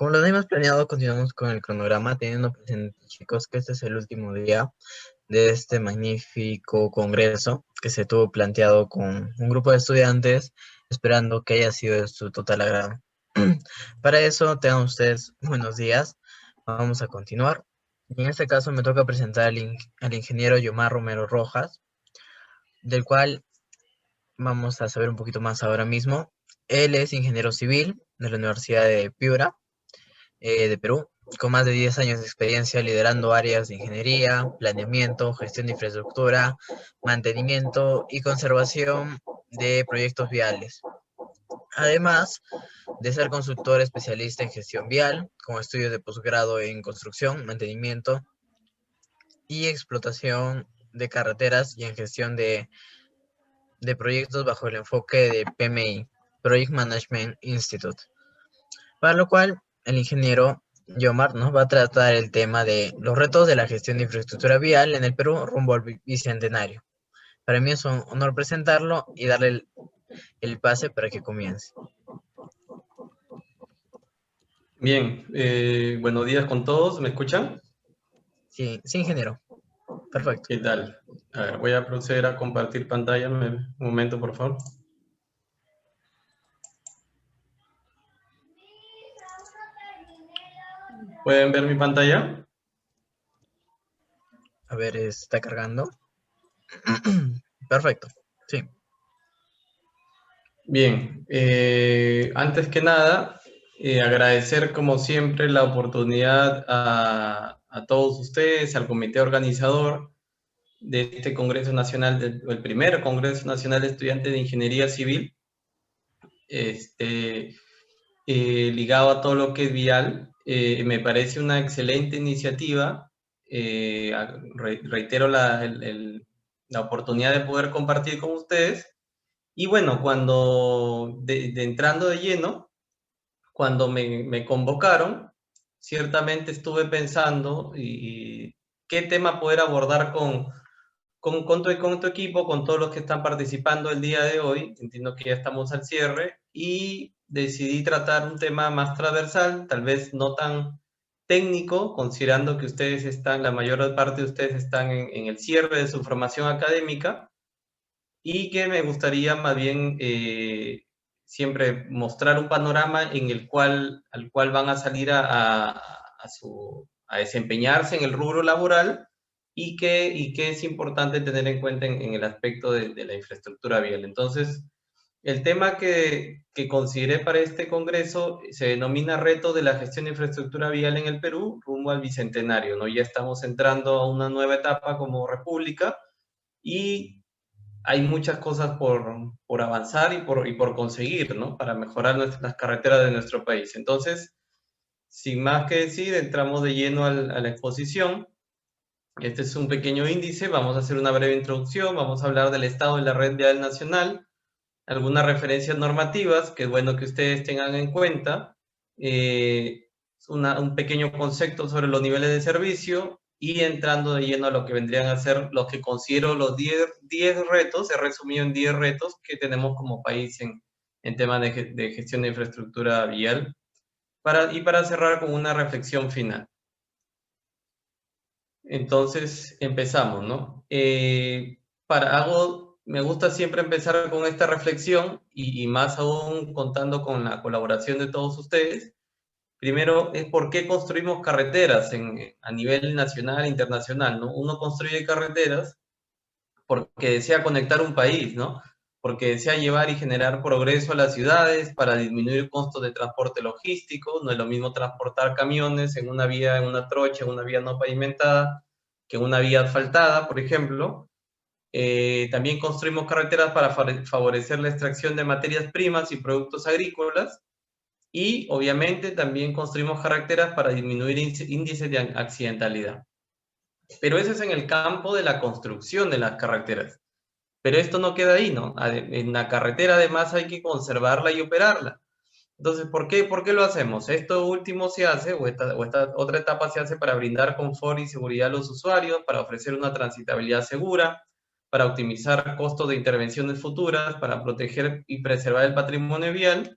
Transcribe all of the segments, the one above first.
Como lo habíamos planeado, continuamos con el cronograma, teniendo presente, chicos, que este es el último día de este magnífico congreso que se tuvo planteado con un grupo de estudiantes, esperando que haya sido de su total agrado. Para eso, tengan ustedes buenos días. Vamos a continuar. Y en este caso me toca presentar al ingeniero Yomar Romero Rojas, del cual vamos a saber un poquito más ahora mismo. Él es ingeniero civil de la Universidad de Piura, de Perú, con más de 10 años de experiencia liderando áreas de ingeniería, planeamiento, gestión de infraestructura, mantenimiento y conservación de proyectos viales. Además de ser consultor especialista en gestión vial, con estudios de posgrado en construcción, mantenimiento y explotación de carreteras y en gestión de proyectos bajo el enfoque de PMI, Project Management Institute. Para lo cual, el ingeniero Yomar nos va a tratar el tema de los retos de la gestión de infraestructura vial en el Perú rumbo al bicentenario. Para mí es un honor presentarlo y darle el pase para que comience. Bien, buenos días con todos, ¿me escuchan? Sí, sí, ingeniero. Perfecto. ¿Qué tal? A ver, voy a proceder a compartir pantalla, un momento, por favor. ¿Pueden ver mi pantalla? A ver, está cargando. Perfecto, sí. Bien, antes que nada, agradecer como siempre la oportunidad a todos ustedes, al comité organizador de este Congreso Nacional, el primer Congreso Nacional de Estudiantes de Ingeniería Civil, ligado a todo lo que es vial. Me parece una excelente iniciativa. Reitero la oportunidad de poder compartir con ustedes. Y bueno, cuando entrando de lleno, cuando me convocaron, ciertamente estuve pensando y qué tema poder abordar con tu equipo, con todos los que están participando el día de hoy. Entiendo que ya estamos al cierre y decidí tratar un tema más transversal, tal vez no tan técnico, considerando que ustedes están, la mayor parte de ustedes están en el cierre de su formación académica, y que me gustaría más bien siempre mostrar un panorama al cual van a salir a desempeñarse en el rubro laboral, y que es importante tener en cuenta en el aspecto de la infraestructura vial. Entonces, el tema que consideré para este congreso se denomina Reto de la gestión de infraestructura vial en el Perú rumbo al bicentenario, ¿no? Ya estamos entrando a una nueva etapa como república y hay muchas cosas por avanzar y por conseguir, ¿no? Para mejorar las carreteras de nuestro país. Entonces, sin más que decir, entramos de lleno a la exposición. Este es un pequeño índice, vamos a hacer una breve introducción, vamos a hablar del estado de la red vial nacional, algunas referencias normativas que es bueno que ustedes tengan en cuenta, un pequeño concepto sobre los niveles de servicio, y entrando de lleno a lo que vendrían a ser los que considero los 10 retos, he resumido en 10 retos que tenemos como país en temas de gestión de infraestructura vial, para cerrar con una reflexión final. Entonces, empezamos, ¿no? Me gusta siempre empezar con esta reflexión y más aún contando con la colaboración de todos ustedes. Primero es por qué construimos carreteras a nivel nacional e internacional, ¿no? Uno construye carreteras porque desea conectar un país, ¿no? Porque desea llevar y generar progreso a las ciudades para disminuir costos de transporte logístico. No es lo mismo transportar camiones en una vía, en una trocha, en una vía no pavimentada, que en una vía asfaltada, por ejemplo. También construimos carreteras para favorecer la extracción de materias primas y productos agrícolas, y obviamente también construimos carreteras para disminuir índices de accidentalidad. Pero eso es en el campo de la construcción de las carreteras. Pero esto no queda ahí, ¿no? En la carretera además hay que conservarla y operarla. Entonces, ¿por qué lo hacemos? Esto último se hace, o esta otra etapa se hace para brindar confort y seguridad a los usuarios, para ofrecer una transitabilidad segura, para optimizar costos de intervenciones futuras, para proteger y preservar el patrimonio vial,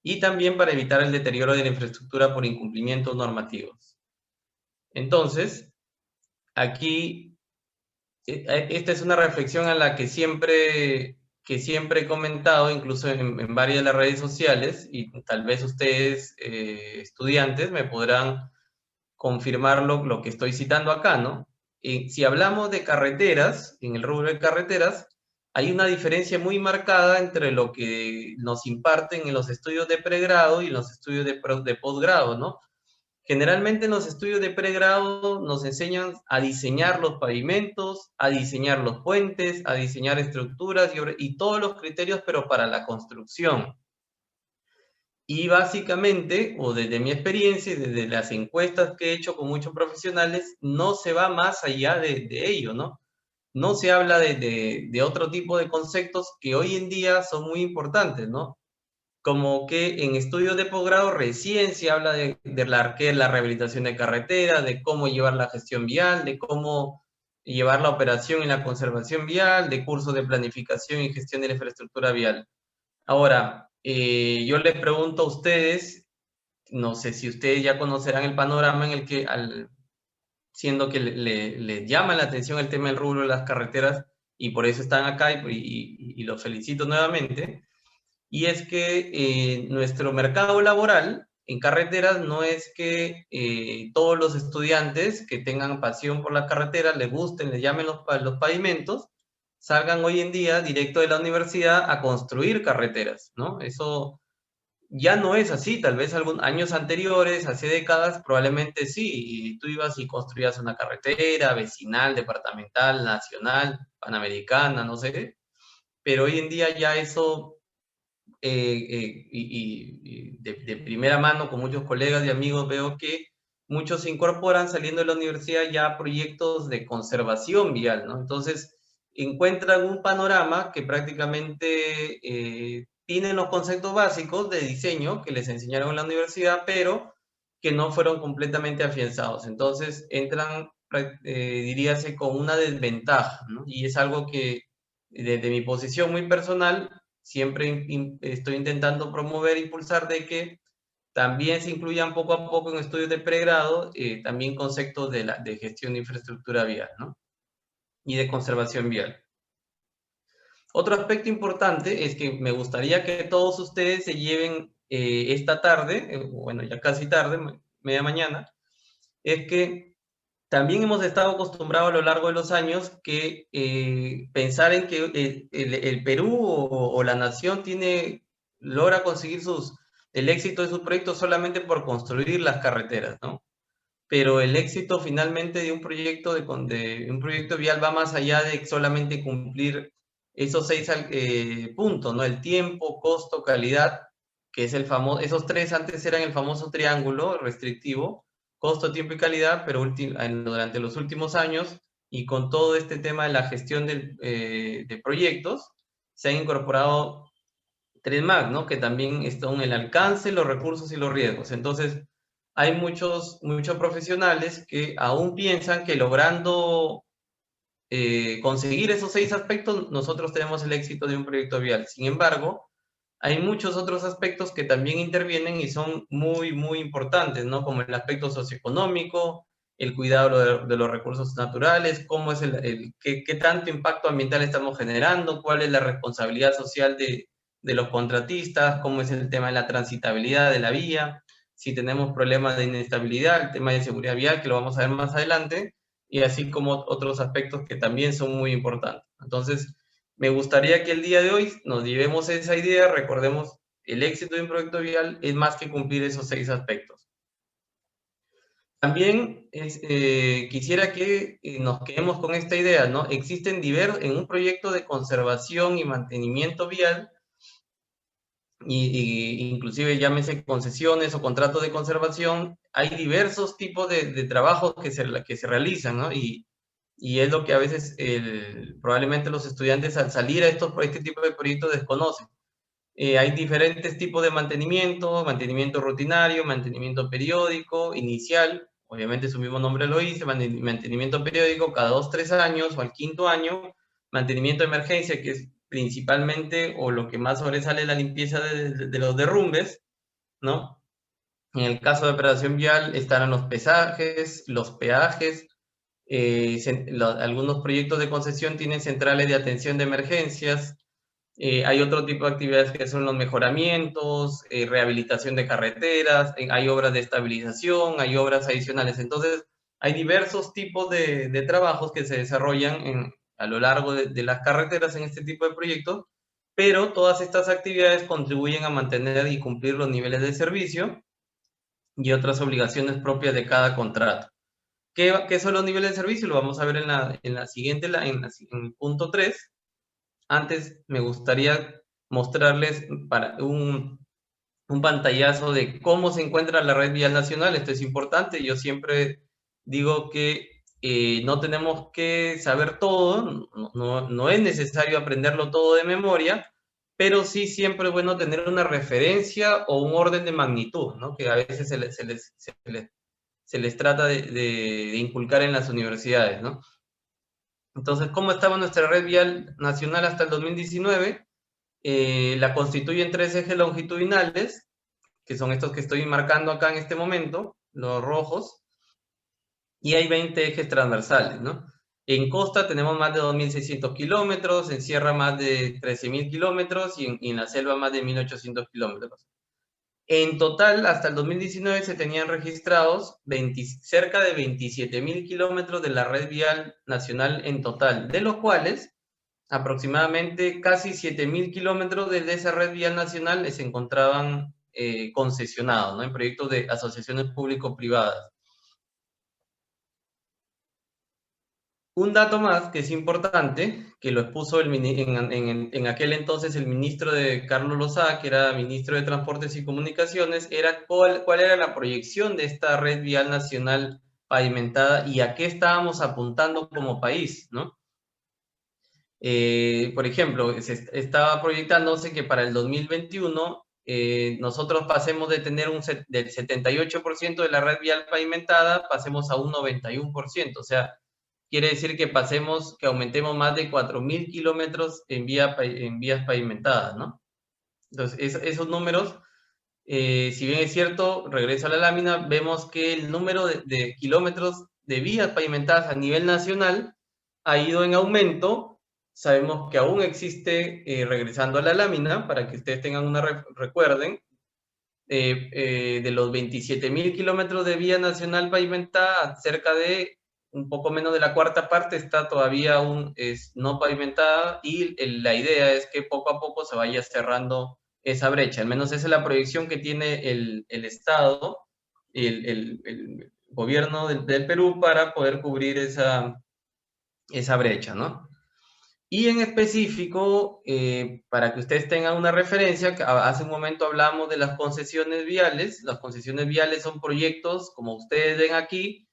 y también para evitar el deterioro de la infraestructura por incumplimientos normativos. Entonces, aquí, esta es una reflexión a la que siempre he comentado, incluso en varias de las redes sociales, y tal vez ustedes, estudiantes, me podrán confirmar lo que estoy citando acá, ¿no? Si hablamos de carreteras, en el rubro de carreteras, hay una diferencia muy marcada entre lo que nos imparten en los estudios de pregrado y los estudios de posgrado, ¿no? Generalmente en los estudios de pregrado nos enseñan a diseñar los pavimentos, a diseñar los puentes, a diseñar estructuras y todos los criterios, pero para la construcción. Y básicamente, o desde mi experiencia y desde las encuestas que he hecho con muchos profesionales, no se va más allá de ello, ¿no? No se habla de otro tipo de conceptos que hoy en día son muy importantes, ¿no? Como que en estudios de posgrado recién se habla de la rehabilitación de carreteras, de cómo llevar la gestión vial, de cómo llevar la operación y la conservación vial, de cursos de planificación y gestión de la infraestructura vial. Ahora, yo les pregunto a ustedes, no sé si ustedes ya conocerán el panorama en el que, siendo que les llama la atención el tema del rubro de las carreteras, y por eso están acá, y los felicito nuevamente, y es que nuestro mercado laboral en carreteras no es que todos los estudiantes que tengan pasión por las carreteras, les gusten, les llamen los pavimentos, salgan hoy en día directo de la universidad a construir carreteras, ¿no? Eso ya no es así, tal vez algunos años anteriores, hace décadas, probablemente sí, y tú ibas y construías una carretera vecinal, departamental, nacional, panamericana, no sé, pero hoy en día ya eso, y de primera mano con muchos colegas y amigos veo que muchos se incorporan saliendo de la universidad ya a proyectos de conservación vial, ¿no? Entonces, encuentran un panorama que prácticamente tienen los conceptos básicos de diseño que les enseñaron en la universidad, pero que no fueron completamente afianzados. Entonces, entran, diríase, con una desventaja, ¿no? Y es algo que desde mi posición muy personal siempre estoy intentando promover e impulsar de que también se incluyan poco a poco en estudios de pregrado también conceptos de gestión de infraestructura vial, ¿no? Y de conservación vial. Otro aspecto importante es que me gustaría que todos ustedes se lleven esta tarde, bueno, ya casi tarde, media mañana, es que también hemos estado acostumbrados a lo largo de los años que pensar en que el Perú o la nación logra conseguir el éxito de sus proyectos solamente por construir las carreteras, ¿no? Pero el éxito finalmente de un proyecto de un proyecto vial va más allá de solamente cumplir esos 6 puntos, ¿no? El tiempo, costo, calidad, que es el famoso, esos 3 antes eran el famoso triángulo restrictivo, costo, tiempo y calidad, pero durante los últimos años y con todo este tema de la gestión de proyectos, se han incorporado 3 más, ¿no? Que también son el alcance, los recursos y los riesgos. Entonces, hay muchos profesionales que aún piensan que logrando conseguir esos 6 aspectos, nosotros tenemos el éxito de un proyecto vial. Sin embargo, hay muchos otros aspectos que también intervienen y son muy, muy importantes, ¿no? Como el aspecto socioeconómico, el cuidado de los recursos naturales, cómo es qué tanto impacto ambiental estamos generando, cuál es la responsabilidad social de los contratistas, cómo es el tema de la transitabilidad de la vía, si tenemos problemas de inestabilidad, el tema de seguridad vial, que lo vamos a ver más adelante, y así como otros aspectos que también son muy importantes. Entonces, me gustaría que el día de hoy nos llevemos esa idea, recordemos, el éxito de un proyecto vial es más que cumplir esos 6 aspectos. También quisiera que nos quedemos con esta idea, ¿no? Existen en un proyecto de conservación y mantenimiento vial, inclusive llámese concesiones o contratos de conservación, hay diversos tipos de trabajos que se realizan, ¿no? Y es lo que a veces probablemente los estudiantes al salir a este tipo de proyectos desconocen. Hay diferentes tipos de mantenimiento rutinario, mantenimiento periódico, inicial, obviamente su mismo nombre lo dice, mantenimiento periódico cada 2, 3 años o al 5.º año, mantenimiento de emergencia, que es principalmente o lo que más sobresale la limpieza de los derrumbes, ¿no? En el caso de operación vial estarán los pesajes, los peajes, algunos proyectos de concesión tienen centrales de atención de emergencias, hay otro tipo de actividades que son los mejoramientos, rehabilitación de carreteras, hay obras de estabilización, hay obras adicionales. Entonces, hay diversos tipos de trabajos que se desarrollan a lo largo de las carreteras en este tipo de proyectos, pero todas estas actividades contribuyen a mantener y cumplir los niveles de servicio y otras obligaciones propias de cada contrato. ¿Qué son los niveles de servicio? Lo vamos a ver en la siguiente, en el punto 3. Antes me gustaría mostrarles un pantallazo de cómo se encuentra la red vial nacional. Esto es importante. Yo siempre digo que no tenemos que saber todo, no es necesario aprenderlo todo de memoria, pero sí siempre es bueno tener una referencia o un orden de magnitud, ¿no? Que a veces se les trata de inculcar en las universidades, ¿no? Entonces, ¿cómo estaba nuestra red vial nacional hasta el 2019? La constituyen 3 ejes longitudinales, que son estos que estoy marcando acá en este momento, los rojos, y hay 20 ejes transversales, ¿no? En costa tenemos más de 2.600 kilómetros, en sierra más de 13.000 kilómetros y en la selva más de 1.800 kilómetros. En total, hasta el 2019 se tenían registrados cerca de 27.000 kilómetros de la red vial nacional en total, de los cuales aproximadamente casi 7.000 kilómetros de esa red vial nacional se encontraban concesionados, ¿no? En proyectos de asociaciones público-privadas. Un dato más que es importante, que lo expuso en aquel entonces el ministro de Carlos Lozada, que era ministro de Transportes y Comunicaciones, era cuál era la proyección de esta red vial nacional pavimentada y a qué estábamos apuntando como país, ¿no? Por ejemplo, estaba proyectándose que para el 2021 nosotros pasemos de tener del 78% de la red vial pavimentada, pasemos a un 91%, o sea, quiere decir que que aumentemos más de 4.000 kilómetros en vías pavimentadas, ¿no? Entonces, esos números, si bien es cierto, regreso a la lámina, vemos que el número de kilómetros de vías pavimentadas a nivel nacional ha ido en aumento. Sabemos que aún existe, regresando a la lámina, para que ustedes tengan recuerden, de los 27.000 kilómetros de vía nacional pavimentada, cerca de un poco menos de la cuarta parte está todavía no pavimentada y la idea es que poco a poco se vaya cerrando esa brecha. Al menos esa es la proyección que tiene el Estado, el gobierno del Perú para poder cubrir esa brecha, ¿no? Y en específico, para que ustedes tengan una referencia, hace un momento hablamos de las concesiones viales. Las concesiones viales son proyectos, como ustedes ven aquí,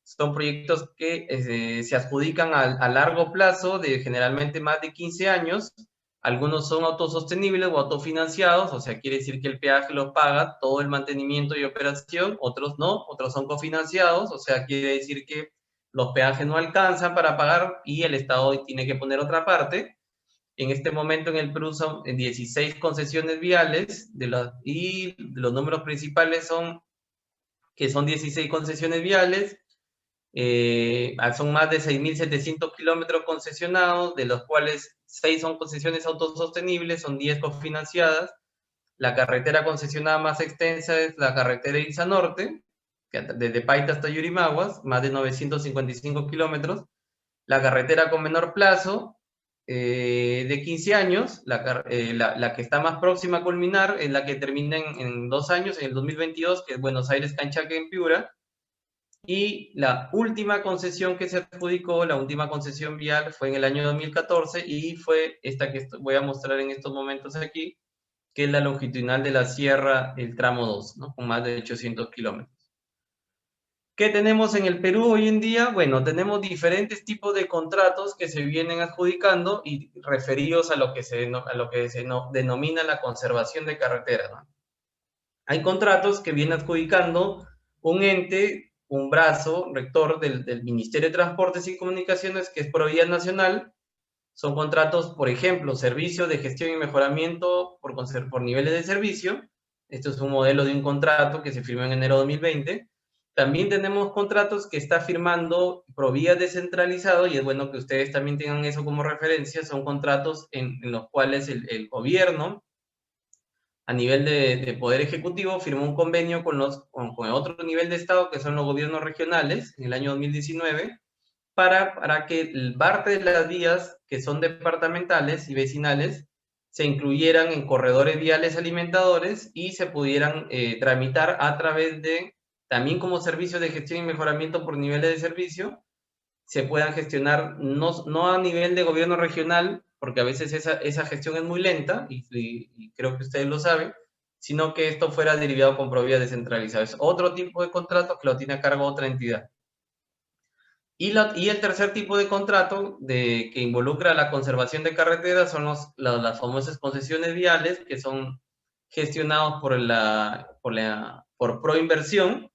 son proyectos que se adjudican a largo plazo, de generalmente más de 15 años. Algunos son autosostenibles o autofinanciados, o sea, quiere decir que el peaje los paga todo el mantenimiento y operación, otros no, otros son cofinanciados, o sea, quiere decir que los peajes no alcanzan para pagar y el Estado tiene que poner otra parte. En este momento en el Perú son 16 concesiones viales y los números principales son que son 16 concesiones viales, son más de 6.700 kilómetros concesionados, de los cuales 6 son concesiones autosostenibles, son 10 cofinanciadas. La carretera concesionada más extensa es la carretera Ilza Norte, desde Paita hasta Yurimaguas, más de 955 kilómetros. La carretera con menor plazo, de 15 años, la que está más próxima a culminar, es la que termina en 2 años, en el 2022, que es Buenos Aires-Canchaque en Piura. Y la última concesión que se adjudicó, la última concesión vial, fue en el año 2014 y fue esta que voy a mostrar en estos momentos aquí, que es la longitudinal de la sierra, el tramo 2, ¿no? Con más de 800 kilómetros. ¿Qué tenemos en el Perú hoy en día? Bueno, tenemos diferentes tipos de contratos que se vienen adjudicando y referidos a lo que se denomina la conservación de carreteras, ¿no? Hay contratos que viene adjudicando un ente, un brazo rector del Ministerio de Transportes y Comunicaciones, que es Provías Nacional. Son contratos, por ejemplo, servicios de gestión y mejoramiento por niveles de servicio. Esto es un modelo de un contrato que se firmó en enero de 2020. También tenemos contratos que está firmando Provía descentralizado, y es bueno que ustedes también tengan eso como referencia. Son contratos en los cuales el gobierno, a nivel de Poder Ejecutivo, firmó un convenio con otro nivel de Estado, que son los gobiernos regionales, en el año 2019, para que parte de las vías que son departamentales y vecinales se incluyeran en corredores viales alimentadores y se pudieran tramitar a través de, también como servicio de gestión y mejoramiento por niveles de servicio, se puedan gestionar no a nivel de gobierno regional, porque a veces esa gestión es muy lenta, y creo que ustedes lo saben, sino que esto fuera derivado con Provía descentralizado. Es otro tipo de contrato que lo tiene a cargo otra entidad. Y el tercer tipo de contrato que involucra la conservación de carreteras son las famosas concesiones viales, que son gestionados por Proinversión,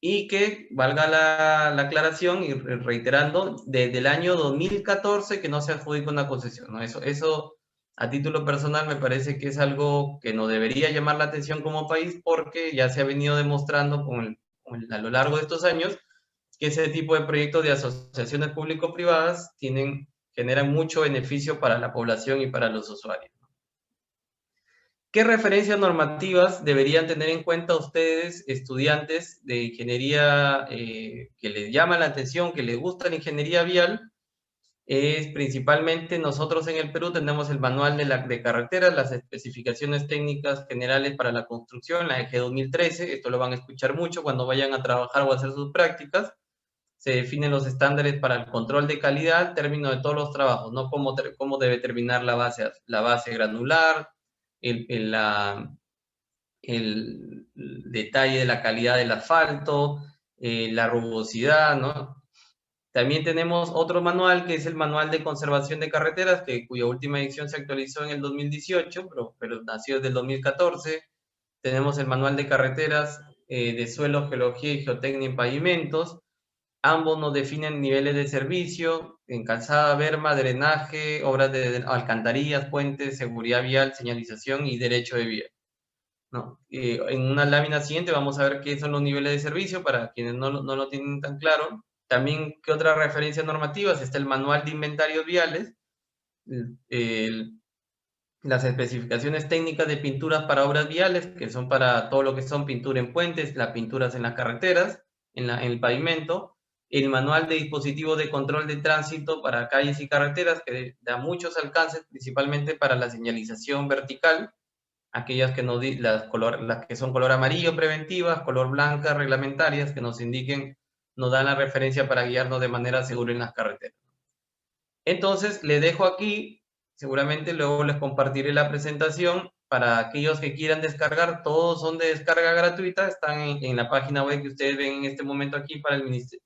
y que, valga la aclaración y reiterando, desde el año 2014 que no se adjudica una concesión, ¿no? Eso a título personal me parece que es algo que nos debería llamar la atención como país, porque ya se ha venido demostrando a lo largo de estos años que ese tipo de proyectos de asociaciones público-privadas generan mucho beneficio para la población y para los usuarios. ¿Qué referencias normativas deberían tener en cuenta ustedes, estudiantes de ingeniería, que les llama la atención, que les gusta la ingeniería vial? Principalmente nosotros en el Perú tenemos el manual de carreteras, las especificaciones técnicas generales para la construcción, la EG 2013, esto lo van a escuchar mucho cuando vayan a trabajar o a hacer sus prácticas. Se definen los estándares para el control de calidad, término de todos los trabajos, ¿no? Cómo debe terminar la base granular, el, el, la, el detalle de la calidad del asfalto, la rugosidad, ¿no? También tenemos otro manual, que es el Manual de Conservación de Carreteras, cuya última edición se actualizó en el 2018, pero nació desde el 2014. Tenemos el Manual de Carreteras de Suelo, Geología y Geotecnia en Pavimentos. Ambos nos definen niveles de servicio en calzada, berma, drenaje, obras de alcantarillas, puentes, seguridad vial, señalización y derecho de vía, ¿no? En una lámina siguiente vamos a ver qué son los niveles de servicio para quienes no lo tienen tan claro. También, ¿qué otras referencias normativas? Está el manual de inventarios viales, las especificaciones técnicas de pinturas para obras viales, que son para todo lo que son pintura en puentes, las pinturas en las carreteras, en el pavimento, el manual de dispositivos de control de tránsito para calles y carreteras, que da muchos alcances, principalmente para la señalización vertical, aquellas que las que son color amarillo preventivas, color blanca reglamentarias, que nos dan la referencia para guiarnos de manera segura en las carreteras. Entonces, les dejo aquí, seguramente luego les compartiré la presentación para aquellos que quieran descargar. Todos son de descarga gratuita, están en la página web que ustedes ven en este momento aquí para el ministerio.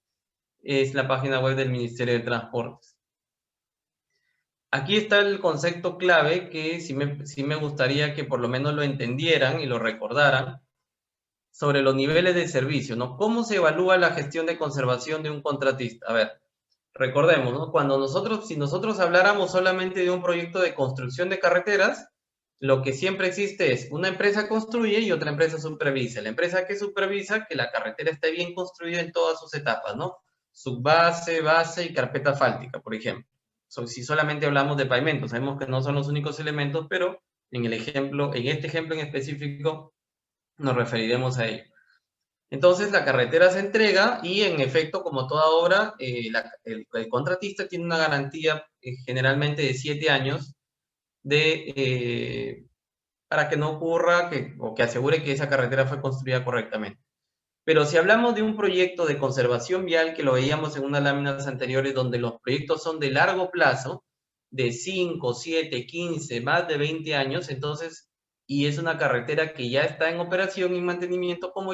Es la página web del Ministerio de Transportes. Aquí está el concepto clave que sí me gustaría que por lo menos lo entendieran y lo recordaran, sobre los niveles de servicio, ¿no? ¿Cómo se evalúa la gestión de conservación de un contratista? A ver, recordemos, ¿no? Si nosotros habláramos solamente de un proyecto de construcción de carreteras, lo que siempre existe es una empresa construye y otra empresa supervisa. La empresa que supervisa que la carretera esté bien construida en todas sus etapas, ¿no? Subbase, base y carpeta asfáltica, por ejemplo. Si solamente hablamos de pavimento, sabemos que no son los únicos elementos, pero en este ejemplo en específico, nos referiremos a ello. Entonces, la carretera se entrega y, en efecto, como toda obra, el contratista tiene una garantía generalmente de 7 años para que no ocurra o que asegure que esa carretera fue construida correctamente. Pero si hablamos de un proyecto de conservación vial, que lo veíamos en unas láminas anteriores, donde los proyectos son de largo plazo, de 5, 7, 15, más de 20 años, entonces, y es una carretera que ya está en operación y mantenimiento, ¿cómo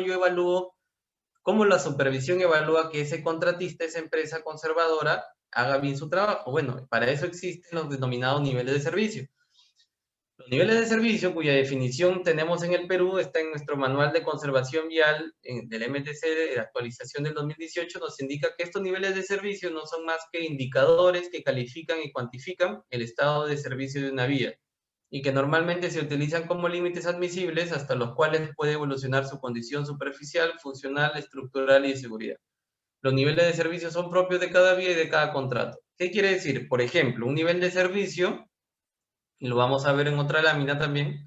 la supervisión evalúa que ese contratista, esa empresa conservadora, haga bien su trabajo? Bueno, para eso existen los denominados niveles de servicio. Los niveles de servicio, cuya definición tenemos en el Perú, está en nuestro manual de conservación vial del MTC de actualización del 2018, nos indica que estos niveles de servicio no son más que indicadores que califican y cuantifican el estado de servicio de una vía. y que normalmente se utilizan como límites admisibles hasta los cuales puede evolucionar su condición superficial, funcional, estructural y de seguridad. Los niveles de servicio son propios de cada vía y de cada contrato. ¿Qué quiere decir? Por ejemplo, un nivel de servicio, y lo vamos a ver en otra lámina también,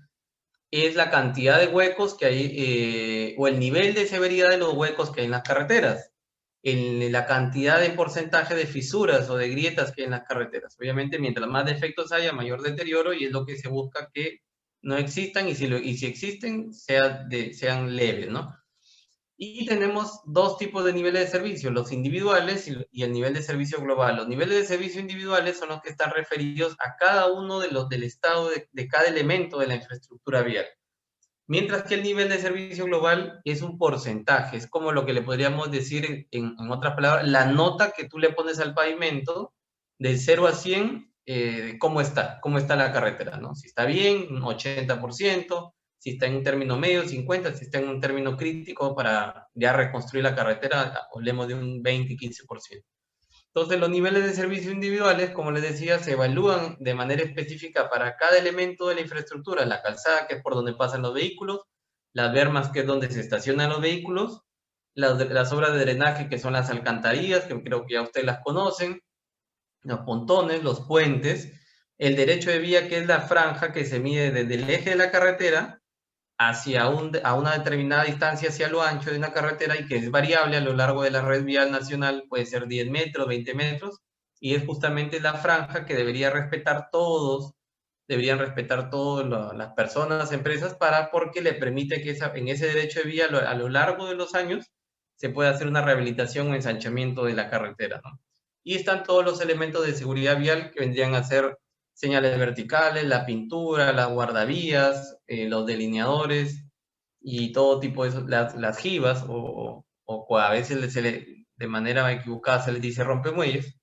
es la cantidad de huecos que hay, o el nivel de severidad de los huecos que hay en las carreteras, en la cantidad de porcentaje de fisuras o de grietas que hay en las carreteras. Obviamente, mientras más defectos haya, mayor deterioro, y es lo que se busca que no existan, y si existen, sean leves, ¿no? Y tenemos dos tipos de niveles de servicio, los individuales y el nivel de servicio global. Los niveles de servicio individuales son los que están referidos a cada uno del estado de cada elemento de la infraestructura vial. Mientras que el nivel de servicio global es un porcentaje, es como lo que le podríamos decir, en otras palabras, la nota que tú le pones al pavimento de 0 a 100, cómo está la carretera, ¿no? Si está bien, un 80%, si está en un término medio, 50%, si está en un término crítico para ya reconstruir la carretera, hablemos de un 20, 15%. Entonces, los niveles de servicio individuales, como les decía, se evalúan de manera específica para cada elemento de la infraestructura: la calzada, que es por donde pasan los vehículos; las bermas, que es donde se estacionan los vehículos; las obras de drenaje, que son las alcantarillas, que creo que ya ustedes las conocen; los pontones, los puentes; el derecho de vía, que es la franja que se mide desde el eje de la carretera a una determinada distancia hacia lo ancho de una carretera, y que es variable a lo largo de la red vial nacional, puede ser 10 metros, 20 metros, y es justamente la franja que deberían respetar todas las personas, empresas, porque le permite que en ese derecho de vía a lo largo de los años se pueda hacer una rehabilitación o ensanchamiento de la carretera, ¿no? Y están todos los elementos de seguridad vial, que vendrían a ser señales verticales, la pintura, las guardavías, los delineadores y todo tipo de eso, las jivas, o a veces de manera equivocada se les dice rompemuelles,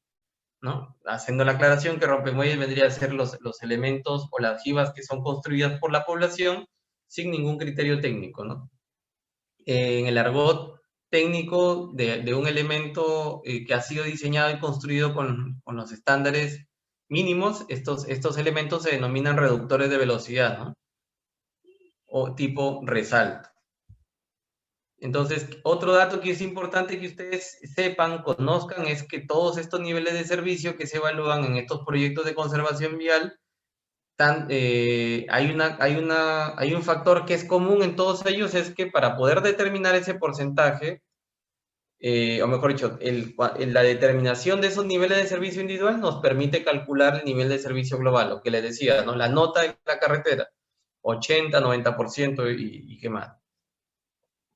¿no? Haciendo la aclaración que rompemuelles vendría a ser los elementos o las jivas que son construidas por la población sin ningún criterio técnico, ¿no? En el argot técnico de un elemento que ha sido diseñado y construido con los estándares mínimos, estos elementos se denominan reductores de velocidad, ¿no? O tipo resalto. Entonces, otro dato que es importante que ustedes sepan, conozcan, es que todos estos niveles de servicio que se evalúan en estos proyectos de conservación vial, hay un factor que es común en todos ellos, es que para poder determinar ese porcentaje, o mejor dicho, la determinación de esos niveles de servicio individual nos permite calcular el nivel de servicio global, lo que les decía, ¿no? La nota de la carretera, 80, 90% y qué más.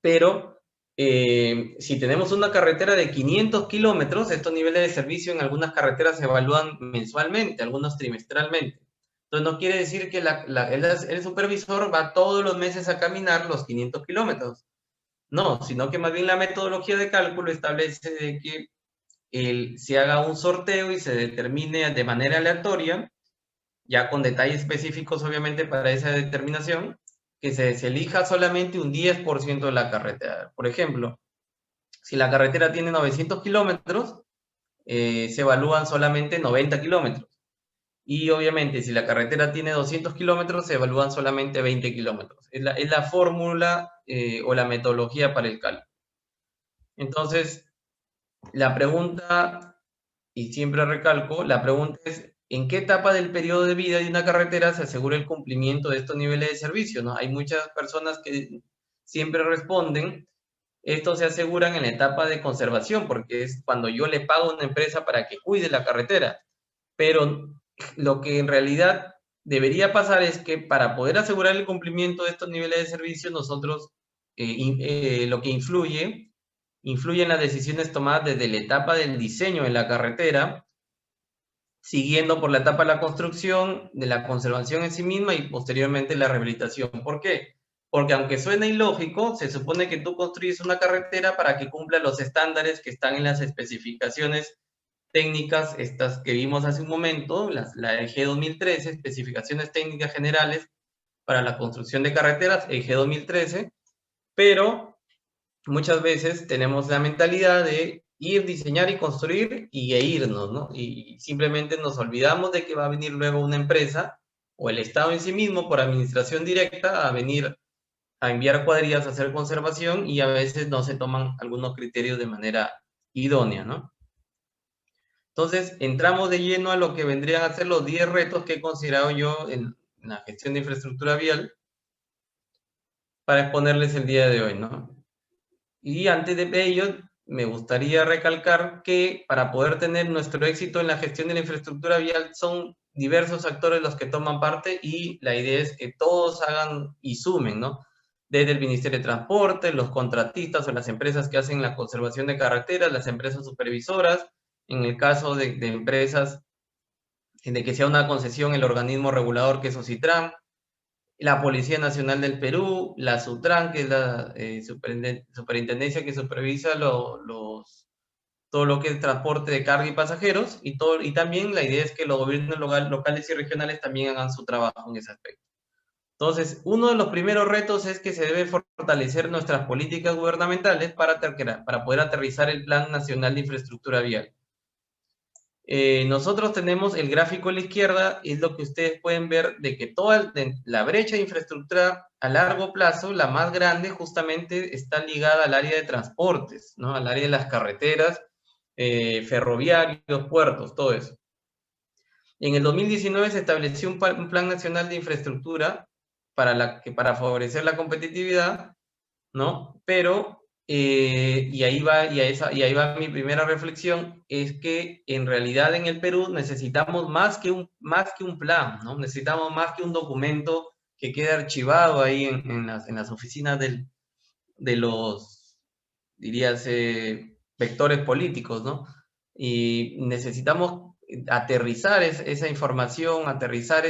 Pero si tenemos una carretera de 500 kilómetros, estos niveles de servicio en algunas carreteras se evalúan mensualmente, algunos trimestralmente. Entonces, no quiere decir que el supervisor va todos los meses a caminar los 500 kilómetros. No, sino que más bien la metodología de cálculo establece de que se haga un sorteo y se determine de manera aleatoria, ya con detalles específicos obviamente para esa determinación, que se elija solamente un 10% de la carretera. Por ejemplo, si la carretera tiene 900 kilómetros, se evalúan solamente 90 kilómetros. Y obviamente, si la carretera tiene 200 kilómetros, se evalúan solamente 20 kilómetros. Es la fórmula o la metodología para el cálculo. Entonces, la pregunta, y siempre recalco, la pregunta es: ¿en qué etapa del periodo de vida de una carretera se asegura el cumplimiento de estos niveles de servicio, ¿no? Hay muchas personas que siempre responden: estos se aseguran en la etapa de conservación, porque es cuando yo le pago a una empresa para que cuide la carretera. Pero lo que en realidad debería pasar es que para poder asegurar el cumplimiento de estos niveles de servicio, nosotros, lo que influye en las decisiones tomadas desde la etapa del diseño en la carretera, siguiendo por la etapa de la construcción, de la conservación en sí misma y posteriormente la rehabilitación. ¿Por qué? Porque aunque suene ilógico, se supone que tú construyes una carretera para que cumpla los estándares que están en las especificaciones técnicas, estas que vimos hace un momento, la EG 2013, especificaciones técnicas generales para la construcción de carreteras, EG 2013, pero muchas veces tenemos la mentalidad de ir, diseñar y construir e irnos, ¿no? Y simplemente nos olvidamos de que va a venir luego una empresa o el Estado en sí mismo, por administración directa, a venir a enviar cuadrillas a hacer conservación y a veces no se toman algunos criterios de manera idónea, ¿no? Entonces, entramos de lleno a lo que vendrían a ser los 10 retos que he considerado yo en la gestión de infraestructura vial para exponerles el día de hoy, ¿no? Y antes de ello, me gustaría recalcar que para poder tener nuestro éxito en la gestión de la infraestructura vial son diversos actores los que toman parte y la idea es que todos hagan y sumen, ¿no? Desde el Ministerio de Transporte, los contratistas o las empresas que hacen la conservación de carreteras, las empresas supervisoras, en el caso de empresas de que sea una concesión, el organismo regulador que es OCITRAN, la Policía Nacional del Perú, la SUTRAN, que es la superintendencia que supervisa todo lo que es transporte de carga y pasajeros, y también la idea es que los gobiernos locales y regionales también hagan su trabajo en ese aspecto. Entonces, uno de los primeros retos es que se debe fortalecer nuestras políticas gubernamentales para poder aterrizar el Plan Nacional de Infraestructura Vial. Nosotros tenemos el gráfico a la izquierda, es lo que ustedes pueden ver de que toda la brecha de infraestructura a largo plazo, la más grande, justamente está ligada al área de transportes, ¿no? Al área de las carreteras, ferroviarios, puertos, todo eso. En el 2019 se estableció un plan nacional de infraestructura para favorecer la competitividad, ¿no? Pero, y ahí va mi primera reflexión, es que en realidad en el Perú necesitamos más que un plan, ¿no? Necesitamos más que un documento que quede archivado ahí en las oficinas de los, dirías, vectores políticos, ¿no? Y necesitamos aterrizar esa información, aterrizar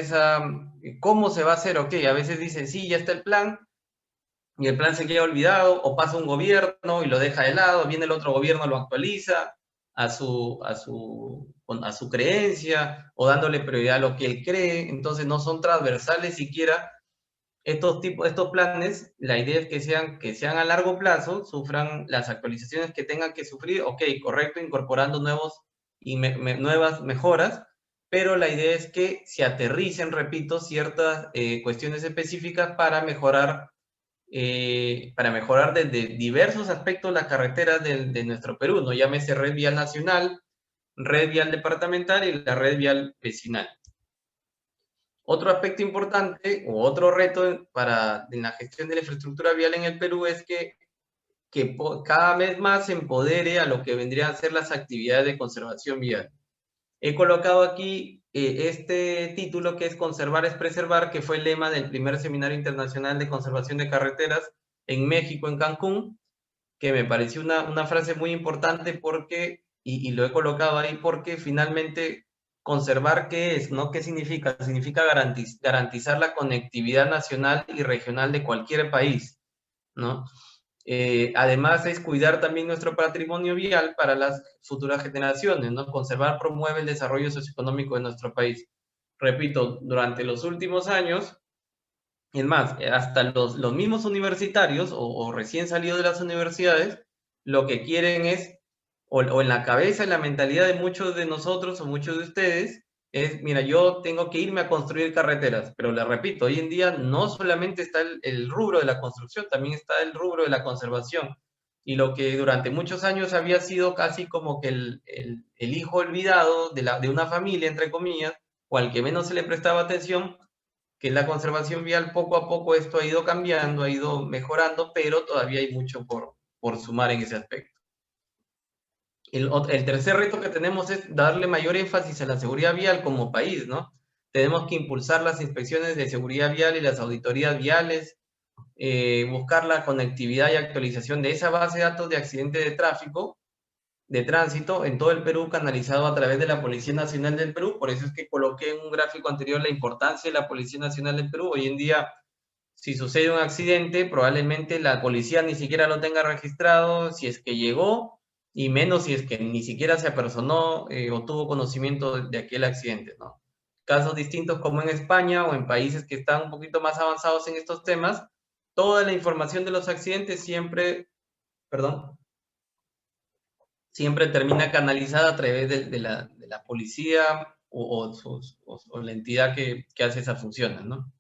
cómo se va a hacer, ok, a veces dicen, sí, ya está el plan, y el plan se queda olvidado, o pasa un gobierno y lo deja de lado, viene el otro gobierno, lo actualiza a su creencia, o dándole prioridad a lo que él cree, entonces no son transversales siquiera estos planes. La idea es que sean a largo plazo, sufran las actualizaciones que tengan que sufrir, ok, correcto, incorporando nuevas mejoras, pero la idea es que se aterricen, repito, ciertas cuestiones específicas para mejorar desde diversos aspectos las carreteras de nuestro Perú, ¿no? Llámese red vial nacional, red vial departamental y la red vial vecinal. Otro aspecto importante o otro reto en la gestión de la infraestructura vial en el Perú es que cada vez más se empodere a lo que vendrían a ser las actividades de conservación vial. He colocado aquí este título que es Conservar es Preservar, que fue el lema del primer Seminario Internacional de Conservación de Carreteras en México, en Cancún, que me pareció una frase muy importante y lo he colocado ahí porque finalmente conservar, ¿qué es? ¿No? ¿Qué significa? Significa garantizar la conectividad nacional y regional de cualquier país, ¿no? Además es cuidar también nuestro patrimonio vial para las futuras generaciones, ¿no? Conservar promueve el desarrollo socioeconómico de nuestro país. Repito, durante los últimos años, es más, hasta los mismos universitarios o recién salidos de las universidades, lo que quieren es, o en la cabeza, en la mentalidad de muchos de nosotros o muchos de ustedes, es, mira, yo tengo que irme a construir carreteras, pero les repito, hoy en día no solamente está el rubro de la construcción, también está el rubro de la conservación. Y lo que durante muchos años había sido casi como que el hijo olvidado de una familia, entre comillas, o al que menos se le prestaba atención, que en la conservación vial poco a poco esto ha ido cambiando, ha ido mejorando, pero todavía hay mucho por sumar en ese aspecto. El tercer reto que tenemos es darle mayor énfasis a la seguridad vial como país, ¿no? Tenemos que impulsar las inspecciones de seguridad vial y las auditorías viales, buscar la conectividad y actualización de esa base de datos de accidentes de tránsito en todo el Perú, canalizado a través de la Policía Nacional del Perú. Por eso es que coloqué en un gráfico anterior la importancia de la Policía Nacional del Perú. Hoy en día, si sucede un accidente, probablemente la policía ni siquiera lo tenga registrado, si es que llegó, y menos si es que ni siquiera se apersonó o tuvo conocimiento de aquel accidente, ¿no? Casos distintos como en España o en países que están un poquito más avanzados en estos temas, toda la información de los accidentes siempre termina canalizada a través de la policía o la entidad que hace esas funciones, ¿no?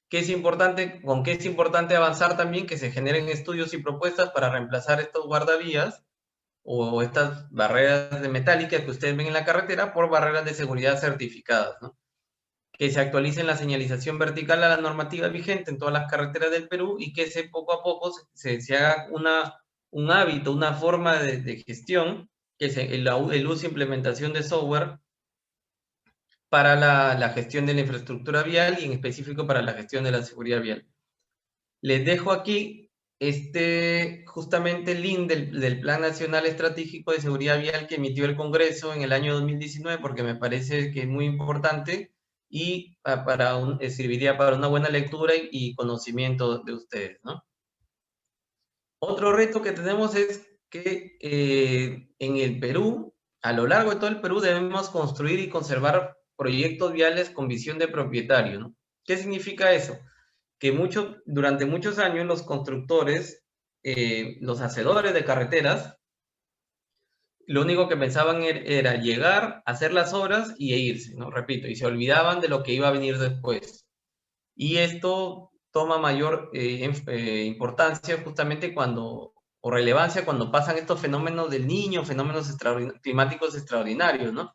¿Qué es importante, con qué es importante avanzar también? Que se generen estudios y propuestas para reemplazar estos guardavías o estas barreras de metálicas que ustedes ven en la carretera por barreras de seguridad certificadas, ¿no? Que se actualice la señalización vertical a la normativa vigente en todas las carreteras del Perú y que poco a poco se haga un hábito, una forma de gestión, que es el uso e implementación de software para la gestión de la infraestructura vial y en específico para la gestión de la seguridad vial. Les dejo aquí justamente el link del Plan Nacional Estratégico de Seguridad Vial que emitió el Congreso en el año 2019 porque me parece que es muy importante y serviría para una buena lectura y conocimiento de ustedes, ¿no? Otro reto que tenemos es que en el Perú, a lo largo de todo el Perú, debemos construir y conservar proyectos viales con visión de propietario, ¿no? ¿Qué significa eso? Que durante muchos años los constructores, los hacedores de carreteras, lo único que pensaban era llegar, hacer las obras y irse, ¿no? Repito, y se olvidaban de lo que iba a venir después. Y esto toma mayor importancia justamente o relevancia cuando pasan estos fenómenos del Niño, fenómenos climáticos extraordinarios, ¿no?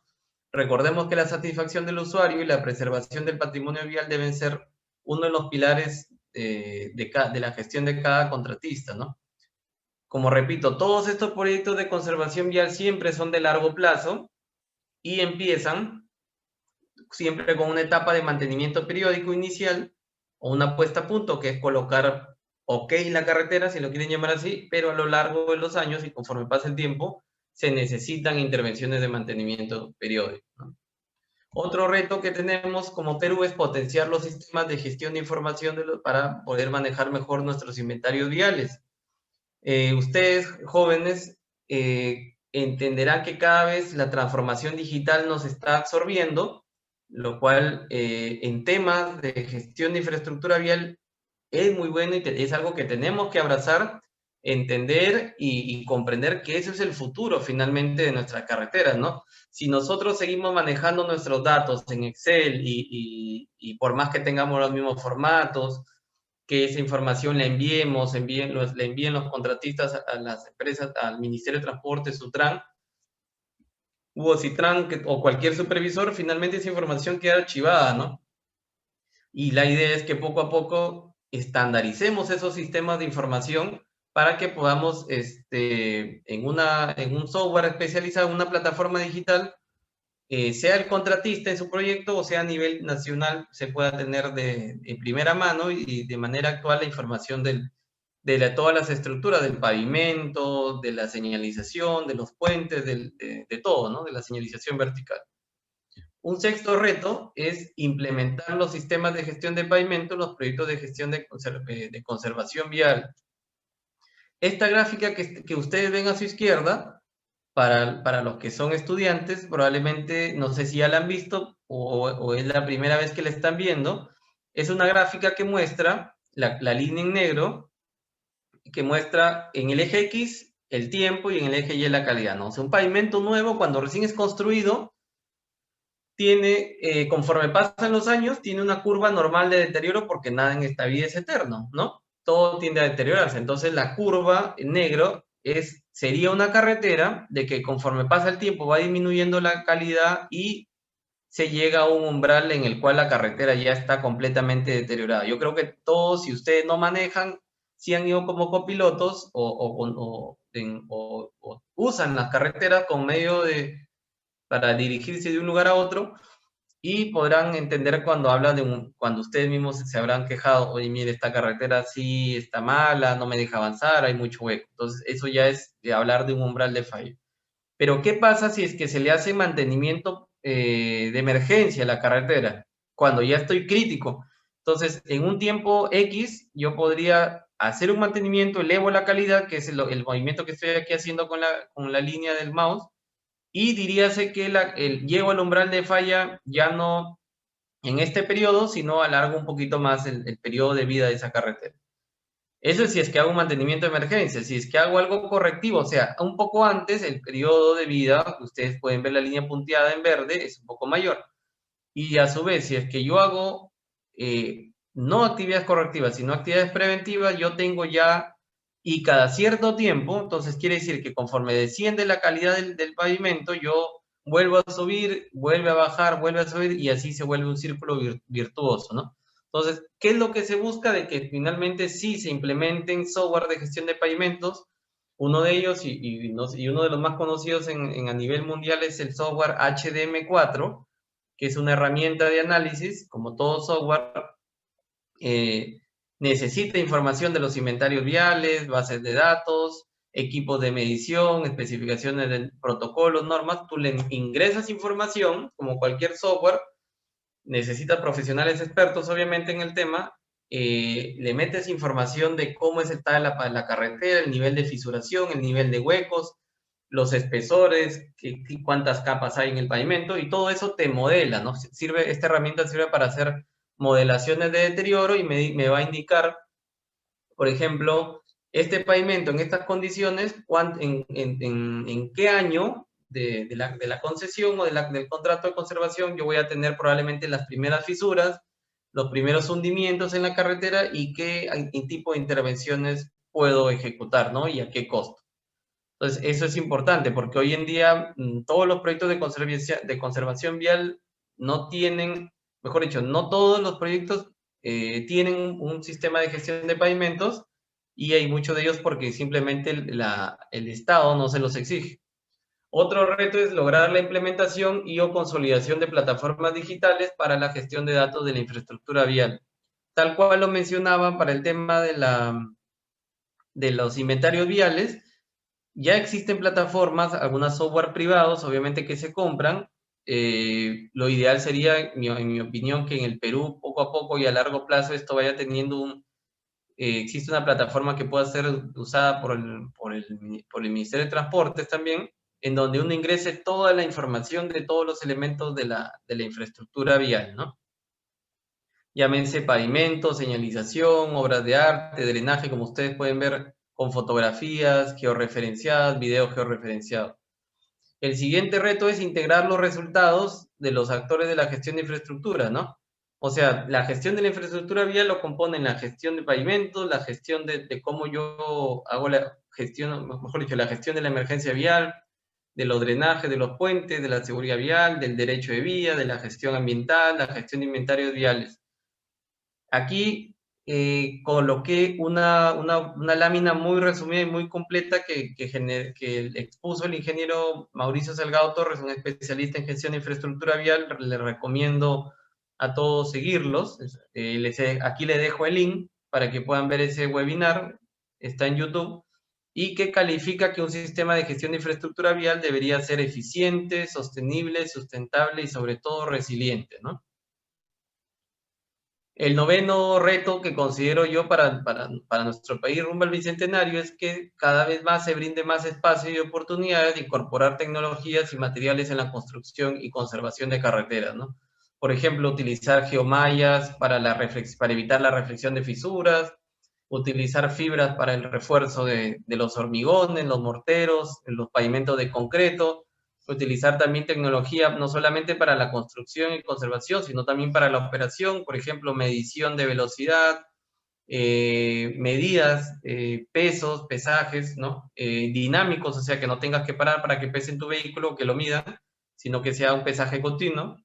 Recordemos que la satisfacción del usuario y la preservación del patrimonio vial deben ser uno de los pilares de la gestión de cada contratista, ¿no? Como repito, todos estos proyectos de conservación vial siempre son de largo plazo y empiezan siempre con una etapa de mantenimiento periódico inicial o una puesta a punto, que es colocar OK en la carretera, si lo quieren llamar así, pero a lo largo de los años y conforme pasa el tiempo, se necesitan intervenciones de mantenimiento periódico, ¿no? Otro reto que tenemos como Perú es potenciar los sistemas de gestión de información para poder manejar mejor nuestros inventarios viales. Ustedes, jóvenes, entenderán que cada vez la transformación digital nos está absorbiendo, lo cual en temas de gestión de infraestructura vial es muy bueno y es algo que tenemos que abrazar, entender y comprender que eso es el futuro finalmente de nuestras carreteras, ¿no? Si nosotros seguimos manejando nuestros datos en Excel y por más que tengamos los mismos formatos, que esa información la le envíen los contratistas a las empresas, al Ministerio de Transporte, Sutran, u Ocitran o cualquier supervisor, finalmente esa información queda archivada, ¿no? Y la idea es que poco a poco estandaricemos esos sistemas de información para que podamos, en un software especializado, en una plataforma digital, sea el contratista en su proyecto o sea a nivel nacional, se pueda tener en primera mano y de manera actual la información de todas las estructuras, del pavimento, de la señalización, de los puentes, de todo, ¿no? De la señalización vertical. Un sexto reto es implementar los sistemas de gestión de pavimento en los proyectos de gestión de conservación vial. Esta gráfica que ustedes ven a su izquierda, para los que son estudiantes, probablemente, no sé si ya la han visto o es la primera vez que la están viendo, es una gráfica que muestra la línea en negro, que muestra en el eje X el tiempo y en el eje Y la calidad, ¿no? O sea, un pavimento nuevo, cuando recién es construido, tiene, conforme pasan los años, tiene una curva normal de deterioro porque nada en esta vida es eterno, ¿no? Todo tiende a deteriorarse. Entonces, la curva en negro sería una carretera de que conforme pasa el tiempo va disminuyendo la calidad y se llega a un umbral en el cual la carretera ya está completamente deteriorada. Yo creo que todos, si ustedes no manejan, si han ido como copilotos o usan las carreteras con medio para dirigirse de un lugar a otro, y podrán entender cuando habla cuando ustedes mismos se habrán quejado, oye, mire, esta carretera sí está mala, no me deja avanzar, hay mucho hueco. Entonces, eso ya es de hablar de un umbral de fallo. Pero, ¿qué pasa si es que se le hace mantenimiento de emergencia a la carretera? Cuando ya estoy crítico. Entonces, en un tiempo X, yo podría hacer un mantenimiento, elevo la calidad, que es el movimiento que estoy aquí haciendo con la línea del mouse, y diríase que llego al umbral de falla ya no en este periodo, sino alargo un poquito más el periodo de vida de esa carretera. Eso es si es que hago un mantenimiento de emergencia. Si es que hago algo correctivo, o sea, un poco antes, el periodo de vida, ustedes pueden ver la línea punteada en verde, es un poco mayor. Y a su vez, si es que yo hago no actividades correctivas, sino actividades preventivas, yo tengo ya, y cada cierto tiempo, entonces quiere decir que conforme desciende la calidad del pavimento, yo vuelvo a subir, vuelve a bajar, vuelve a subir, y así se vuelve un círculo virtuoso, ¿no? Entonces, ¿qué es lo que se busca? De que finalmente sí se implementen software de gestión de pavimentos. Uno de ellos, y uno de los más conocidos a nivel mundial, es el software HDM4, que es una herramienta de análisis, como todo software, necesita información de los inventarios viales, bases de datos, equipos de medición, especificaciones de protocolos, normas. Tú le ingresas información, como cualquier software, necesitas profesionales expertos, obviamente, en el tema. Le metes información de cómo es el estado de la carretera, el nivel de fisuración, el nivel de huecos, los espesores, cuántas capas hay en el pavimento, y todo eso te modela, ¿no? Esta herramienta sirve para hacer modelaciones de deterioro y me va a indicar, por ejemplo, este pavimento en estas condiciones, en qué año de la concesión o del contrato de conservación yo voy a tener probablemente las primeras fisuras, los primeros hundimientos en la carretera, y qué tipo de intervenciones puedo ejecutar, ¿no? Y a qué costo. Entonces, eso es importante porque hoy en día todos los proyectos de conservación vial no tienen, mejor dicho, no todos los proyectos tienen un sistema de gestión de pavimentos, y hay muchos de ellos porque simplemente el Estado no se los exige. Otro reto es lograr la implementación y o consolidación de plataformas digitales para la gestión de datos de la infraestructura vial. Tal cual lo mencionaban para el tema de los inventarios viales. Ya existen plataformas, algunas software privados, obviamente, que se compran. Lo ideal sería, en mi opinión, que en el Perú, poco a poco y a largo plazo, esto vaya teniendo existe una plataforma que pueda ser usada por el Ministerio de Transportes también, en donde uno ingrese toda la información de todos los elementos de la infraestructura vial, ¿no? Llámense pavimento, señalización, obras de arte, drenaje, como ustedes pueden ver, con fotografías georreferenciadas, videos georreferenciados. El siguiente reto es integrar los resultados de los actores de la gestión de infraestructura, ¿no? O sea, la gestión de la infraestructura vial lo componen la gestión de pavimentos, la gestión de cómo yo hago la gestión, mejor dicho, la gestión de la emergencia vial, de los drenajes, de los puentes, de la seguridad vial, del derecho de vía, de la gestión ambiental, la gestión de inventarios viales. Aquí coloqué una lámina muy resumida y muy completa que expuso el ingeniero Mauricio Salgado Torres, un especialista en gestión de infraestructura vial. Le recomiendo a todos seguirlos. Aquí le dejo el link para que puedan ver ese webinar, está en YouTube, y que califica que un sistema de gestión de infraestructura vial debería ser eficiente, sostenible, sustentable y sobre todo resiliente, ¿no? El noveno reto que considero yo para nuestro país rumbo al Bicentenario es que cada vez más se brinde más espacio y oportunidades de incorporar tecnologías y materiales en la construcción y conservación de carreteras, ¿no? Por ejemplo, utilizar geomallas para evitar la reflexión de fisuras, utilizar fibras para el refuerzo de los hormigones, los morteros, los pavimentos de concreto, utilizar también tecnología no solamente para la construcción y conservación, sino también para la operación, por ejemplo, medición de velocidad, medidas, pesos, pesajes, ¿no? Dinámicos, o sea, que no tengas que parar para que pese en tu vehículo, que lo mida, sino que sea un pesaje continuo,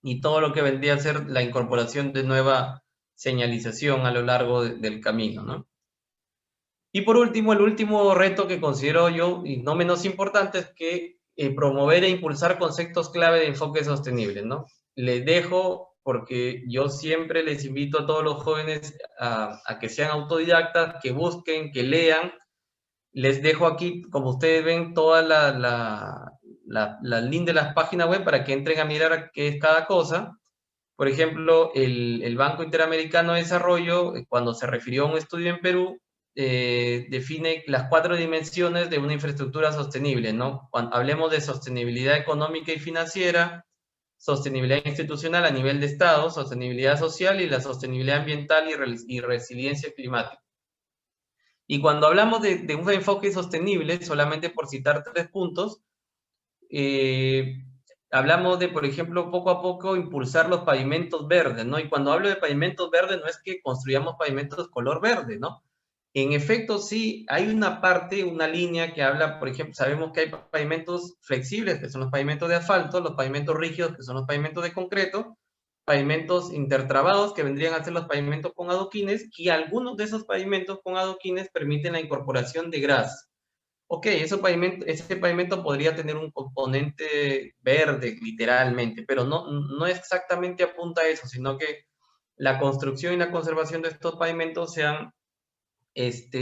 y todo lo que vendría a ser la incorporación de nueva señalización a lo largo del camino, ¿no? Y por último, el último reto que considero yo, y no menos importante, es que promover e impulsar conceptos clave de enfoque sostenible, ¿no? Les dejo, porque yo siempre les invito a todos los jóvenes a que sean autodidactas, que busquen, que lean. Les dejo aquí, como ustedes ven, toda la link de las páginas web para que entren a mirar qué es cada cosa. Por ejemplo, el Banco Interamericano de Desarrollo, cuando se refirió a un estudio en Perú, define las 4 dimensiones de una infraestructura sostenible, ¿no? Cuando hablemos de sostenibilidad económica y financiera, sostenibilidad institucional a nivel de Estado, sostenibilidad social y la sostenibilidad ambiental y resiliencia climática. Y cuando hablamos de un enfoque sostenible, solamente por citar 3 puntos, hablamos de, por ejemplo, poco a poco impulsar los pavimentos verdes, ¿no? Y cuando hablo de pavimentos verdes no es que construyamos pavimentos color verde, ¿no? En efecto, sí, hay una parte, una línea que habla, por ejemplo, sabemos que hay pavimentos flexibles, que son los pavimentos de asfalto, los pavimentos rígidos, que son los pavimentos de concreto, pavimentos intertrabados, que vendrían a ser los pavimentos con adoquines, y algunos de esos pavimentos con adoquines permiten la incorporación de gras. Ok, ese pavimento podría tener un componente verde, literalmente, pero no exactamente apunta a eso, sino que la construcción y la conservación de estos pavimentos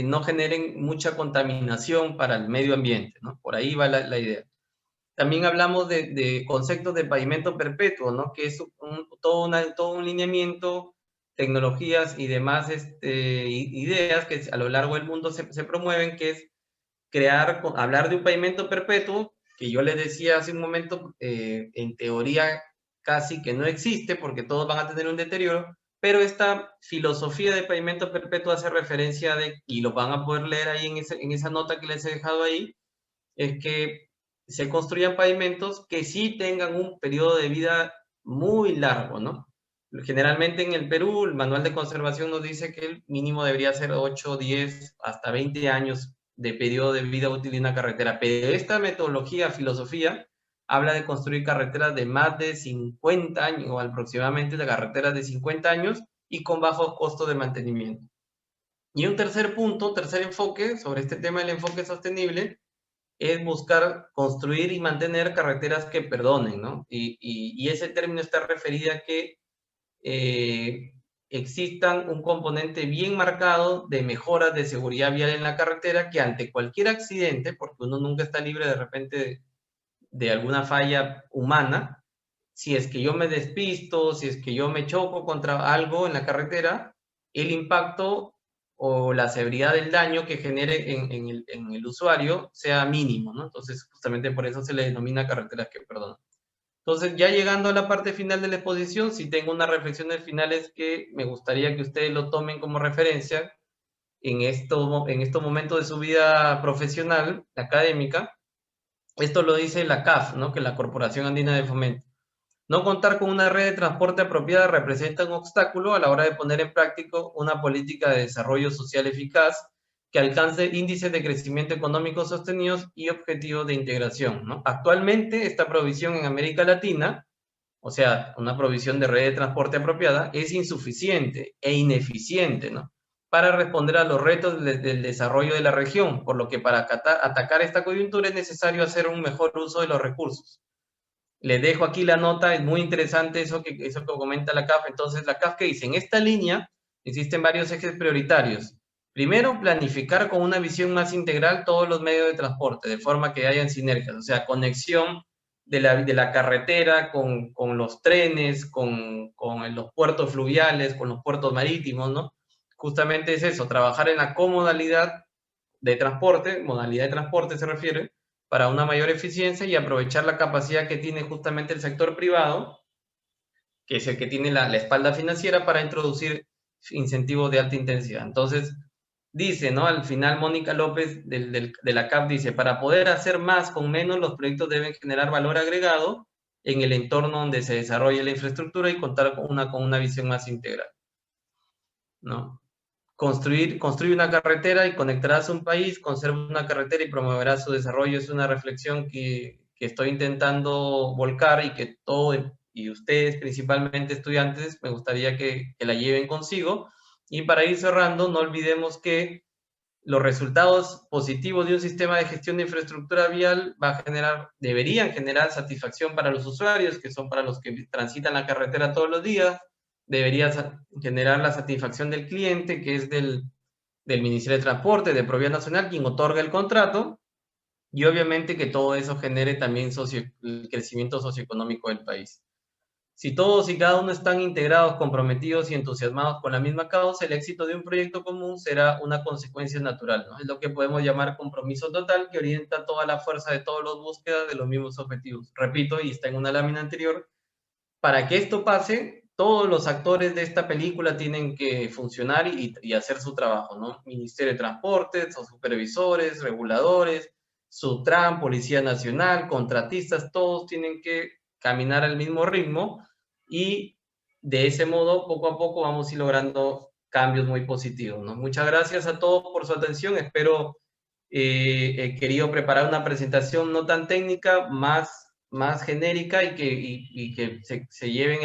no generen mucha contaminación para el medio ambiente, ¿no? Por ahí va la idea. También hablamos de conceptos de pavimento perpetuo, ¿no? Que es todo un lineamiento, tecnologías y demás ideas que a lo largo del mundo se promueven, que es hablar de un pavimento perpetuo, que yo les decía hace un momento, en teoría casi que no existe porque todos van a tener un deterioro, pero esta filosofía de pavimento perpetuo hace referencia y lo van a poder leer ahí en esa nota que les he dejado ahí, es que se construyan pavimentos que sí tengan un periodo de vida muy largo, ¿no? Generalmente en el Perú, el manual de conservación nos dice que el mínimo debería ser 8, 10, hasta 20 años de periodo de vida útil de una carretera. Pero esta metodología, filosofía, habla de construir carreteras de más de 50 años, o aproximadamente de carreteras de 50 años y con bajos costos de mantenimiento. Y un tercer punto, tercer enfoque sobre este tema del enfoque sostenible, es buscar construir y mantener carreteras que perdonen, ¿no? Y ese término está referido a que existan un componente bien marcado de mejoras de seguridad vial en la carretera, que ante cualquier accidente, porque uno nunca está libre de repente de alguna falla humana, si es que yo me despisto, si es que yo me choco contra algo en la carretera, el impacto o la severidad del daño que genere en el usuario sea mínimo, ¿no? Entonces, justamente por eso se le denomina carreteras que perdonan. Entonces, ya llegando a la parte final de la exposición, si tengo unas reflexiones finales que me gustaría que ustedes lo tomen como referencia en estos momentos de su vida profesional, académica. Esto lo dice la CAF, ¿no? Que es la Corporación Andina de Fomento. No contar con una red de transporte apropiada representa un obstáculo a la hora de poner en práctica una política de desarrollo social eficaz que alcance índices de crecimiento económico sostenidos y objetivos de integración, ¿no? Actualmente, esta provisión en América Latina, o sea, una provisión de red de transporte apropiada, es insuficiente e ineficiente, ¿no? Para responder a los retos del desarrollo de la región, por lo que para atacar esta coyuntura es necesario hacer un mejor uso de los recursos. Les dejo aquí la nota, es muy interesante eso que comenta la CAF. Entonces, la CAF que dice, en esta línea existen varios ejes prioritarios. Primero, planificar con una visión más integral todos los medios de transporte, de forma que hayan sinergias, o sea, conexión de la carretera con los trenes, con los puertos fluviales, con los puertos marítimos, ¿no? Justamente es eso, trabajar en la comodalidad de transporte, modalidad de transporte se refiere, para una mayor eficiencia y aprovechar la capacidad que tiene justamente el sector privado, que es el que tiene la espalda financiera para introducir incentivos de alta intensidad. Entonces, dice, ¿no? Al final, Mónica López de la CAP dice, para poder hacer más con menos, los proyectos deben generar valor agregado en el entorno donde se desarrolle la infraestructura y contar con una visión más integral, ¿no? Construir una carretera y conectarás un país, conserva una carretera y promoverá su desarrollo. Es una reflexión que estoy intentando volcar y que y ustedes, principalmente estudiantes, me gustaría que la lleven consigo. Y para ir cerrando, no olvidemos que los resultados positivos de un sistema de gestión de infraestructura vial deberían generar satisfacción para los usuarios, que son para los que transitan la carretera todos los días, debería generar la satisfacción del cliente, que es del Ministerio de Transporte, de Provía Nacional, quien otorga el contrato, y obviamente que todo eso genere también el crecimiento socioeconómico del país. Si todos y cada uno están integrados, comprometidos y entusiasmados con la misma causa, el éxito de un proyecto común será una consecuencia natural, ¿no? Es lo que podemos llamar compromiso total, que orienta toda la fuerza de todos los búsquedas de los mismos objetivos. Repito, y está en una lámina anterior, para que esto pase, todos los actores de esta película tienen que funcionar y hacer su trabajo, ¿no? Ministerio de Transportes, los supervisores, reguladores, Sutran, Policía Nacional, contratistas, todos tienen que caminar al mismo ritmo y de ese modo, poco a poco, vamos a ir logrando cambios muy positivos, ¿no? Muchas gracias a todos por su atención. Espero, he querido preparar una presentación no tan técnica, más genérica y que se lleven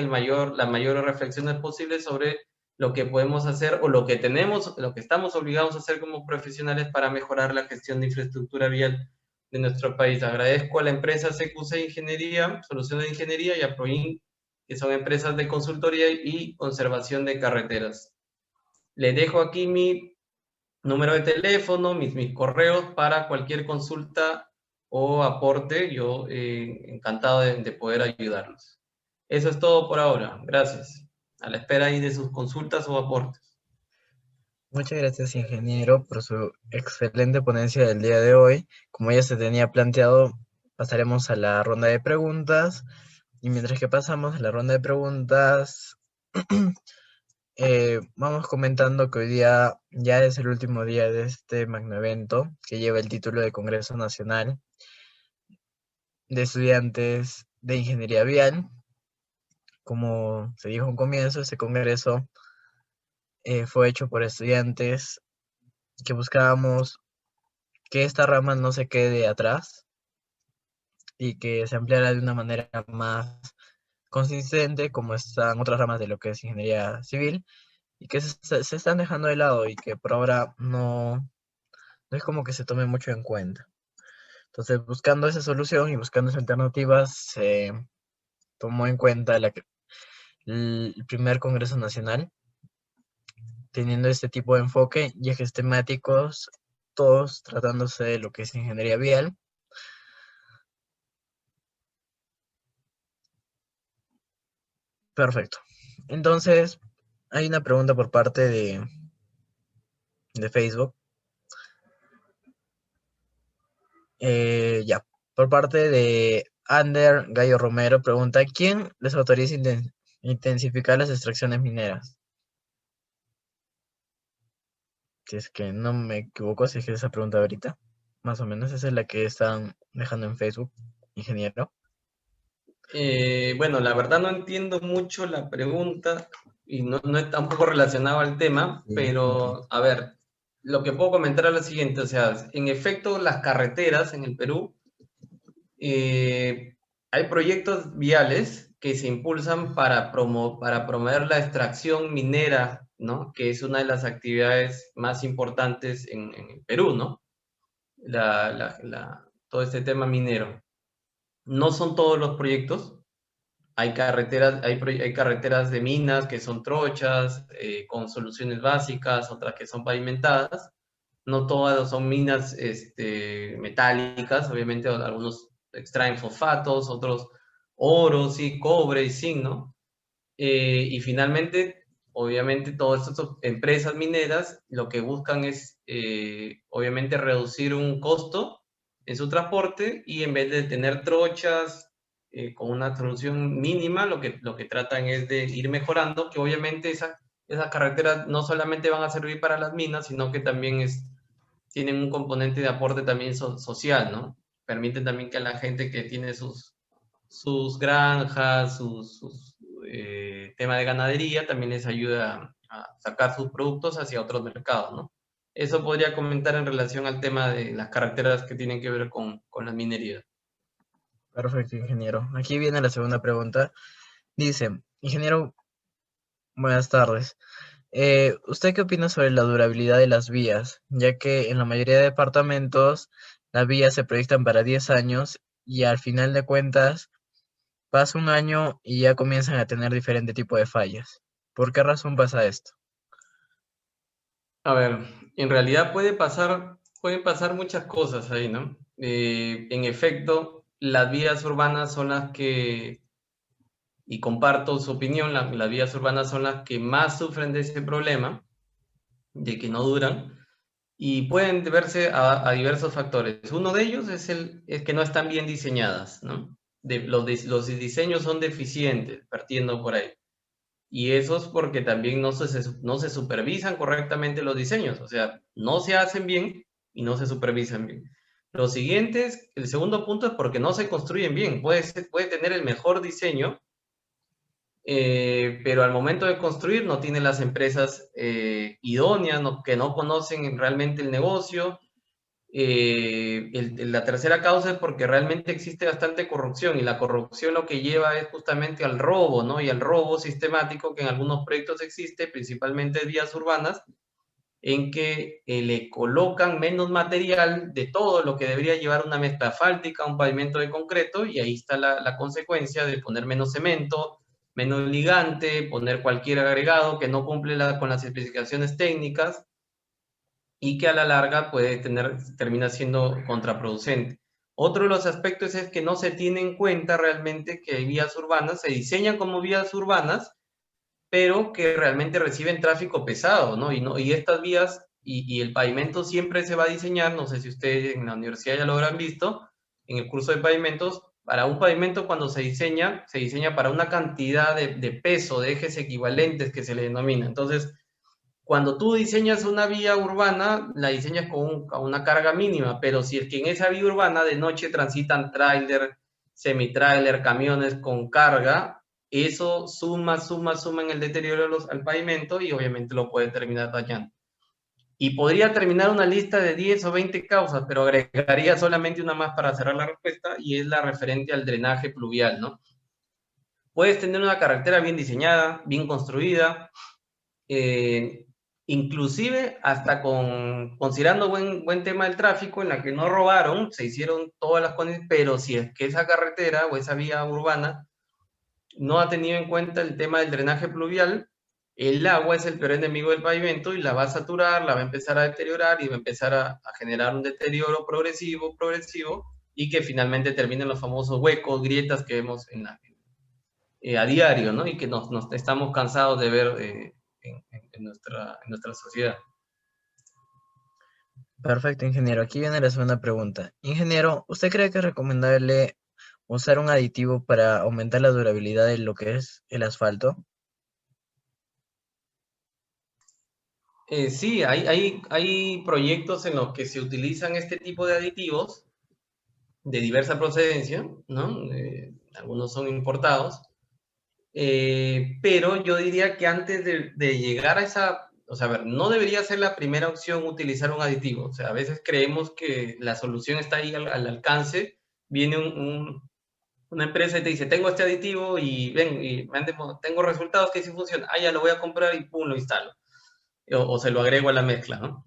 las mayores reflexiones posibles sobre lo que podemos hacer o lo que tenemos, lo que estamos obligados a hacer como profesionales para mejorar la gestión de infraestructura vial de nuestro país. Agradezco a la empresa CQC Ingeniería, Soluciones de Ingeniería y a Proin, que son empresas de consultoría y conservación de carreteras. Les dejo aquí mi número de teléfono, mis correos para cualquier consulta o aporte. Yo encantado de poder ayudarlos. Eso es todo por ahora. Gracias. A la espera ahí de sus consultas o aportes. Muchas gracias, ingeniero, por su excelente ponencia del día de hoy. Como ya se tenía planteado, pasaremos a la ronda de preguntas. Y mientras que pasamos a la ronda de preguntas, vamos comentando que hoy día ya es el último día de este magno evento que lleva el título de Congreso Nacional de Estudiantes de Ingeniería Vial. Como se dijo en un comienzo, este congreso fue hecho por estudiantes que buscábamos que esta rama no se quede atrás y que se ampliara de una manera más consistente como están otras ramas de lo que es ingeniería civil y que se están dejando de lado y que por ahora no es como que se tome mucho en cuenta. Entonces, buscando esa solución y buscando esas alternativas, se tomó en cuenta el primer Congreso Nacional, teniendo este tipo de enfoque y ejes temáticos, todos tratándose de lo que es ingeniería vial. Perfecto. Entonces, hay una pregunta por parte de Facebook. Ya, por parte de Ander Gallo Romero, pregunta, ¿quién les autoriza intensificar las extracciones mineras? Si es que no me equivoco, si es que esa pregunta ahorita, más o menos, esa es la que están dejando en Facebook, ingeniero. Bueno, la verdad no entiendo mucho la pregunta y no es tampoco relacionado al tema, Sí, pero a ver, lo que puedo comentar es lo siguiente, o sea, en efecto las carreteras en el Perú, hay proyectos viales que se impulsan para promover la extracción minera, ¿no? Que es una de las actividades más importantes en el Perú, ¿no? Todo este tema minero. No son todos los proyectos, hay carreteras de minas que son trochas, con soluciones básicas, otras que son pavimentadas. No todas son minas metálicas, obviamente algunos extraen fosfatos, otros oro, sí, cobre y zinc, ¿no? Y finalmente, obviamente, todas estas empresas mineras lo que buscan es, obviamente, reducir un costo en su transporte y en vez de tener trochas con una solución mínima, lo que tratan es de ir mejorando, que obviamente esas carreteras no solamente van a servir para las minas, sino que también tienen un componente de aporte también social, ¿no? Permiten también que la gente que tiene sus granjas, tema de ganadería, también les ayuda a sacar sus productos hacia otros mercados, ¿no? Eso podría comentar en relación al tema de las carreteras que tienen que ver con la minería. Perfecto, ingeniero. Aquí viene la segunda pregunta. Dice, ingeniero, buenas tardes. ¿Usted qué opina sobre la durabilidad de las vías? Ya que en la mayoría de departamentos las vías se proyectan para 10 años y al final de cuentas pasa un año y ya comienzan a tener diferente tipo de fallas. ¿Por qué razón pasa esto? A ver, en realidad pueden pasar muchas cosas ahí, ¿no? En efecto, las vías urbanas son las que, y comparto su opinión, las vías urbanas son las que más sufren de ese problema, de que no duran, y pueden deberse a diversos factores. Uno de ellos es que no están bien diseñadas, ¿no? Los diseños son deficientes, partiendo por ahí. y eso es porque también no se supervisan correctamente los diseños, o sea, no se hacen bien y no se supervisan bien. Lo siguiente es, el segundo punto es porque no se construyen bien. Puede tener el mejor diseño, pero al momento de construir no tiene las empresas idóneas, que no conocen realmente el negocio. La tercera causa es porque realmente existe bastante corrupción, y la corrupción lo que lleva es justamente al robo, ¿no? Y al robo sistemático que en algunos proyectos existe, principalmente en vías urbanas, en que le colocan menos material de todo lo que debería llevar una mezcla asfáltica, un pavimento de concreto, y ahí está la consecuencia de poner menos cemento, menos ligante, poner cualquier agregado que no cumple con las especificaciones técnicas, y que a la larga termina siendo contraproducente. Otro de los aspectos es que no se tiene en cuenta realmente que vías urbanas se diseñan como vías urbanas, pero que realmente reciben tráfico pesado, ¿no? Y estas vías y el pavimento siempre se va a diseñar, no sé si ustedes en la universidad ya lo habrán visto, en el curso de pavimentos, para un pavimento cuando se diseña para una cantidad de peso, de ejes equivalentes que se le denomina. Entonces, cuando tú diseñas una vía urbana, la diseñas con una carga mínima, pero si es que en esa vía urbana de noche transitan tráiler, semi-tráiler, camiones con carga, eso suma en el deterioro al pavimento y obviamente lo puede terminar dañando. Y podría terminar una lista de 10 o 20 causas, pero agregaría solamente una más para cerrar la respuesta, y es la referente al drenaje pluvial, ¿no? Puedes tener una carretera bien diseñada, bien construida, eh, inclusive hasta considerando buen tema del tráfico, en la que no robaron, se hicieron todas las condiciones, pero si es que esa carretera o esa vía urbana no ha tenido en cuenta el tema del drenaje pluvial, el agua es el peor enemigo del pavimento y la va a saturar, la va a empezar a deteriorar y va a empezar a generar un deterioro progresivo, y que finalmente terminen los famosos huecos, grietas que vemos a diario, ¿no? Y que nos estamos cansados de ver en nuestra sociedad. Perfecto, ingeniero. Aquí viene la segunda pregunta. Ingeniero, ¿usted cree que es recomendable usar un aditivo para aumentar la durabilidad de lo que es el asfalto? Sí, hay proyectos en los que se utilizan este tipo de aditivos de diversa procedencia, ¿no? Algunos son importados, pero yo diría que antes de llegar a esa, o sea, a ver, no debería ser la primera opción utilizar un aditivo. O sea, a veces creemos que la solución está ahí al alcance, viene una empresa y te dice, tengo este aditivo y ven, tengo resultados que sí funcionan, ya lo voy a comprar y pum, lo instalo. O se lo agrego a la mezcla, ¿no?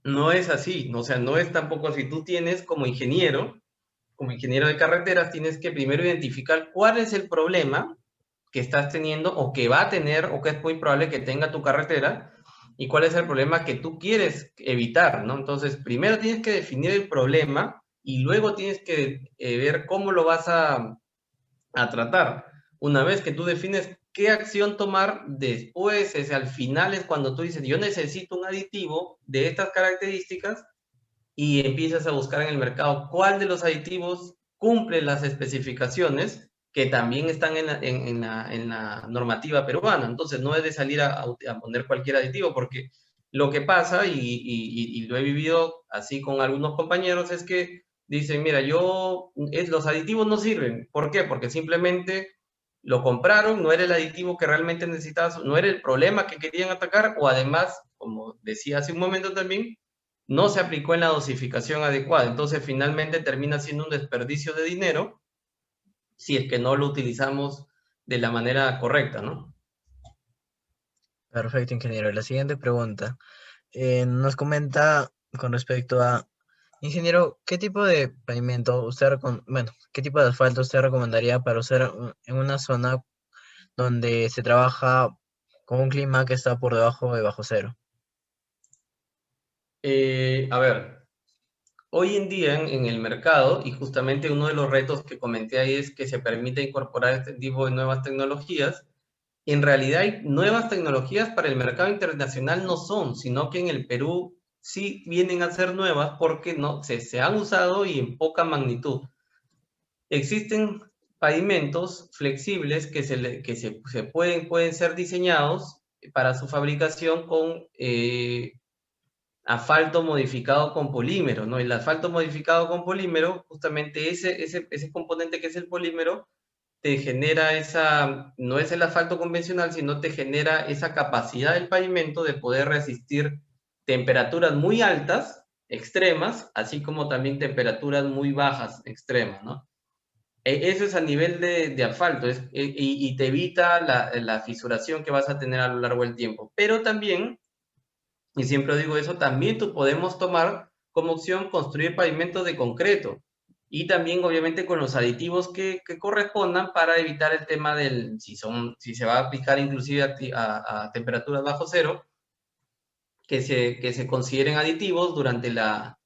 No es así, o sea, no es tampoco así. Tú tienes como ingeniero de carreteras, tienes que primero identificar cuál es el problema que estás teniendo o que va a tener o que es muy probable que tenga tu carretera, y cuál es el problema que tú quieres evitar, ¿no? Entonces, primero tienes que definir el problema y luego tienes que ver cómo lo vas a tratar. Una vez que tú defines qué acción tomar, después, al final es cuando tú dices, yo necesito un aditivo de estas características, y empiezas a buscar en el mercado cuál de los aditivos cumple las especificaciones que también están en la normativa peruana. Entonces, no es de salir a poner cualquier aditivo, porque lo que pasa, y lo he vivido así con algunos compañeros, es que dicen, mira, los aditivos no sirven. ¿Por qué? Porque simplemente lo compraron, no era el aditivo que realmente necesitabas, no era el problema que querían atacar, o además, como decía hace un momento también, no se aplicó en la dosificación adecuada. Entonces, finalmente termina siendo un desperdicio de dinero si es que no lo utilizamos de la manera correcta, ¿no? Perfecto, ingeniero. La siguiente pregunta. Nos comenta con respecto a, ingeniero, ¿qué tipo de pavimento bueno, qué tipo de asfalto usted recomendaría para usar en una zona donde se trabaja con un clima que está por debajo de bajo cero? A ver, hoy en día en el mercado, y justamente uno de los retos que comenté ahí es que se permite incorporar este tipo de nuevas tecnologías. En realidad hay nuevas tecnologías para el mercado internacional, no son, sino que en el Perú sí vienen a ser nuevas porque no, se han usado y en poca magnitud. Existen pavimentos flexibles que pueden ser diseñados para su fabricación con asfalto modificado con polímero, ¿no? El asfalto modificado con polímero, justamente ese componente que es el polímero, te genera no es el asfalto convencional, sino te genera esa capacidad del pavimento de poder resistir temperaturas muy altas, extremas, así como también temperaturas muy bajas, extremas, ¿no? Eso es a nivel de asfalto y te evita la fisuración que vas a tener a lo largo del tiempo. Pero también, y siempre digo eso, también podemos tomar como opción construir pavimentos de concreto y también obviamente con los aditivos que correspondan para evitar el tema si se va a aplicar inclusive a temperaturas bajo cero, que se consideren aditivos durante la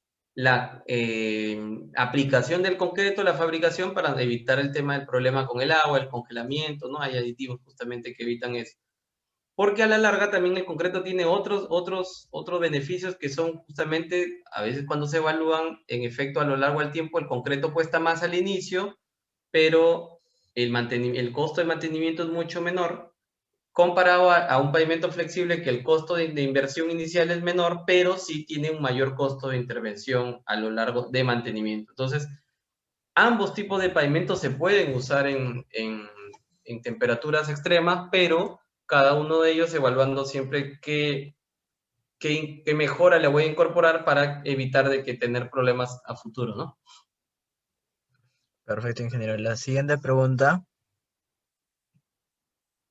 aplicación del concreto, la fabricación, para evitar el tema del problema con el agua, el congelamiento, ¿no? Hay aditivos justamente que evitan eso. Porque a la larga también el concreto tiene otros beneficios que son justamente, a veces cuando se evalúan, en efecto, a lo largo del tiempo, el concreto cuesta más al inicio, pero el costo de mantenimiento es mucho menor comparado a un pavimento flexible, que el costo de inversión inicial es menor, pero sí tiene un mayor costo de intervención a lo largo de mantenimiento. Entonces, ambos tipos de pavimentos se pueden usar en temperaturas extremas, pero cada uno de ellos evaluando siempre qué mejora le voy a incorporar para evitar de que tener problemas a futuro, ¿no? Perfecto, ingeniero. La siguiente pregunta,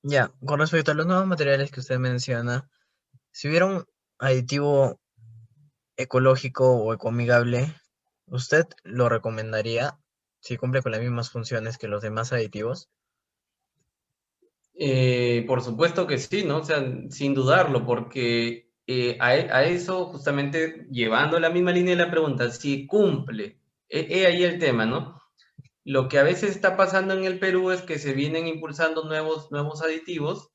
ya, con respecto a los nuevos materiales que usted menciona, si hubiera un aditivo ecológico o ecoamigable, ¿usted lo recomendaría si cumple con las mismas funciones que los demás aditivos? Por supuesto que sí, ¿no? O sea, sin dudarlo, porque a eso justamente llevando la misma línea de la pregunta, si cumple, ahí el tema, ¿no? Lo que a veces está pasando en el Perú es que se vienen impulsando nuevos aditivos,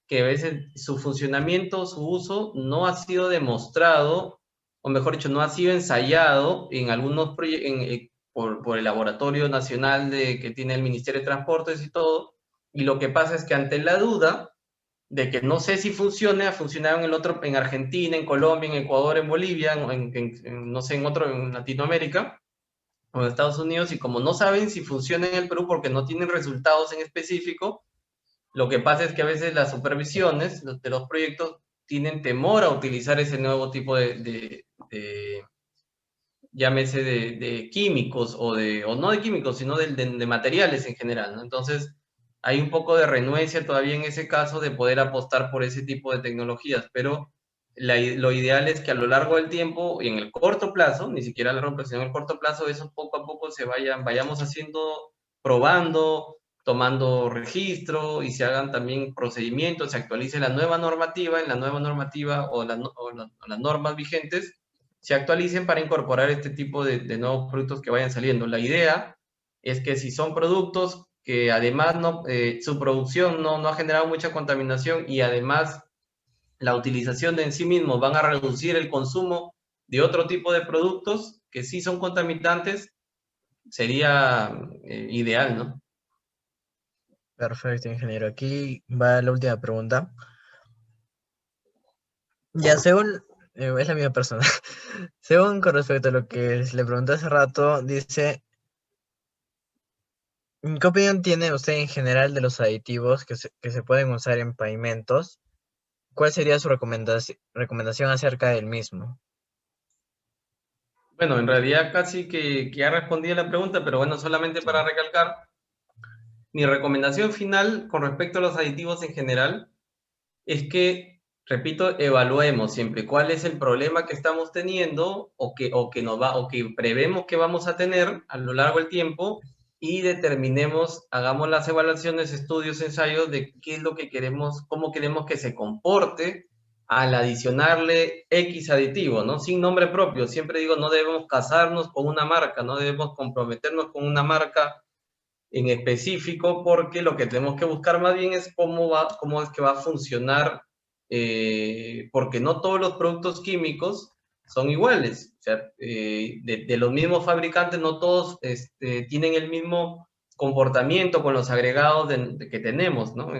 que a veces su funcionamiento, su uso no ha sido demostrado, o mejor dicho, no ha sido ensayado en algunos proyectos por el Laboratorio Nacional que tiene el Ministerio de Transportes y todo, y lo que pasa es que ante la duda de que no sé si funcione, ha funcionado en Argentina, en Colombia, en Ecuador, en Bolivia, no sé, en Latinoamérica o en Estados Unidos, y como no saben si funciona en el Perú porque no tienen resultados en específico, lo que pasa es que a veces las supervisiones de los proyectos tienen temor a utilizar ese nuevo tipo llámese de químicos o no de químicos, sino de materiales en general, ¿no? Entonces, hay un poco de renuencia todavía en ese caso de poder apostar por ese tipo de tecnologías, pero lo ideal es que a lo largo del tiempo y en el corto plazo, ni siquiera a largo plazo, sino en el corto plazo, eso poco a poco vayamos haciendo, probando, tomando registro y se hagan también procedimientos, se actualice la nueva normativa, en la nueva normativa o las normas vigentes se actualicen para incorporar este tipo de nuevos productos que vayan saliendo. La idea es que si son productos que además su producción no ha generado mucha contaminación y además la utilización de en sí mismos van a reducir el consumo de otro tipo de productos que sí son contaminantes, sería ideal, ¿no? Perfecto, ingeniero. Aquí va la última pregunta. Ya, según, es la misma persona. Según con respecto a lo que le pregunté hace rato, dice, ¿qué opinión tiene usted en general de los aditivos que se pueden usar en pavimentos? ¿Cuál sería su recomendación acerca del mismo? Bueno, en realidad casi que ya respondí a la pregunta, pero bueno, solamente Sí. para recalcar, mi recomendación final con respecto a los aditivos en general es que, repito, evaluemos siempre cuál es el problema que estamos teniendo o que prevemos que vamos a tener a lo largo del tiempo y determinemos, hagamos las evaluaciones, estudios, ensayos de qué es lo que queremos, cómo queremos que se comporte al adicionarle X aditivo, ¿no? Sin nombre propio. Siempre digo, no debemos casarnos con una marca, no debemos comprometernos con una marca en específico, porque lo que tenemos que buscar más bien es cómo es que va a funcionar, porque no todos los productos químicos son iguales. O sea, de los mismos fabricantes, no todos tienen el mismo comportamiento con los agregados que tenemos, ¿no?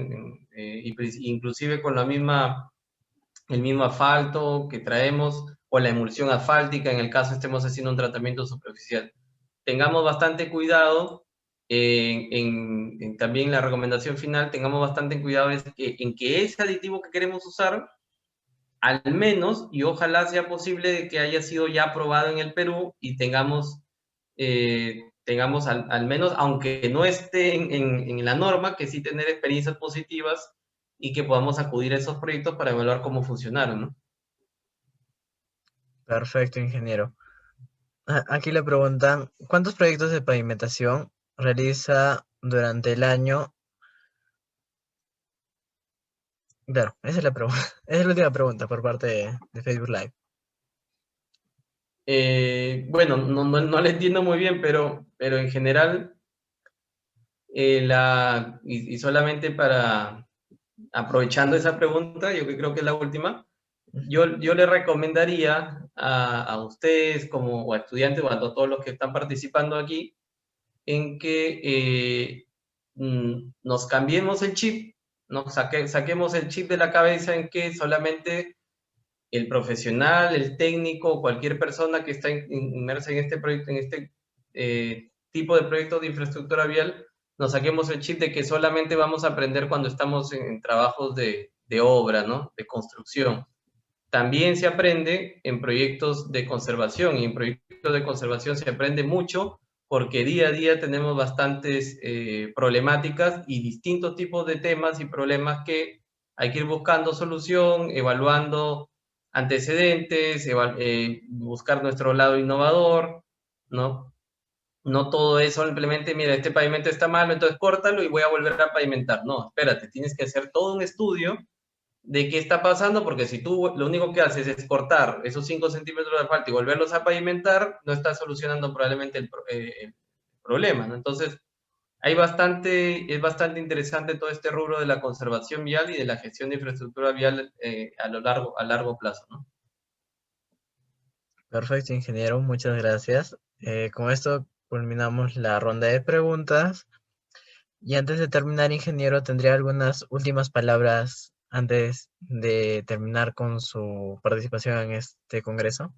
Inclusive con el mismo asfalto que traemos o la emulsión asfáltica en el caso estemos haciendo un tratamiento superficial. Tengamos bastante cuidado, también la recomendación final, tengamos bastante cuidado en que ese aditivo que queremos usar, al menos, y ojalá sea posible de que haya sido ya aprobado en el Perú y tengamos al menos, aunque no esté en la norma, que sí tener experiencias positivas y que podamos acudir a esos proyectos para evaluar cómo funcionaron, ¿no? Perfecto, ingeniero. Aquí le preguntan, ¿cuántos proyectos de pavimentación realiza durante el año? Claro, esa es la pregunta. Esa es la última pregunta por parte de Facebook Live. Bueno, no le entiendo muy bien, pero en general, y solamente para, aprovechando esa pregunta, yo creo que es la última, yo le recomendaría a ustedes como o a estudiantes o a todos los que están participando aquí, en que nos cambiemos el chip, saquemos el chip de la cabeza en que solamente el profesional, el técnico, cualquier persona que está inmersa en este proyecto, en este tipo de proyectos de infraestructura vial, nos saquemos el chip de que solamente vamos a aprender cuando estamos en trabajos de obra, ¿no? De construcción. También se aprende en proyectos de conservación, y en proyectos de conservación se aprende mucho porque día a día tenemos bastantes problemáticas y distintos tipos de temas y problemas que hay que ir buscando solución, evaluando antecedentes, buscar nuestro lado innovador, ¿no? No todo es simplemente, mira, este pavimento está malo, entonces córtalo y voy a volver a pavimentar. No, espérate, tienes que hacer todo un estudio de qué está pasando, porque si tú lo único que haces es cortar esos 5 centímetros de asfalto y volverlos a pavimentar, no estás solucionando probablemente el problema, ¿no? Entonces, es bastante interesante todo este rubro de la conservación vial y de la gestión de infraestructura vial a largo plazo, ¿no? Perfecto, ingeniero, muchas gracias. Con esto culminamos la ronda de preguntas. Y antes de terminar, ingeniero, ¿tendría algunas últimas palabras antes de terminar con su participación en este congreso?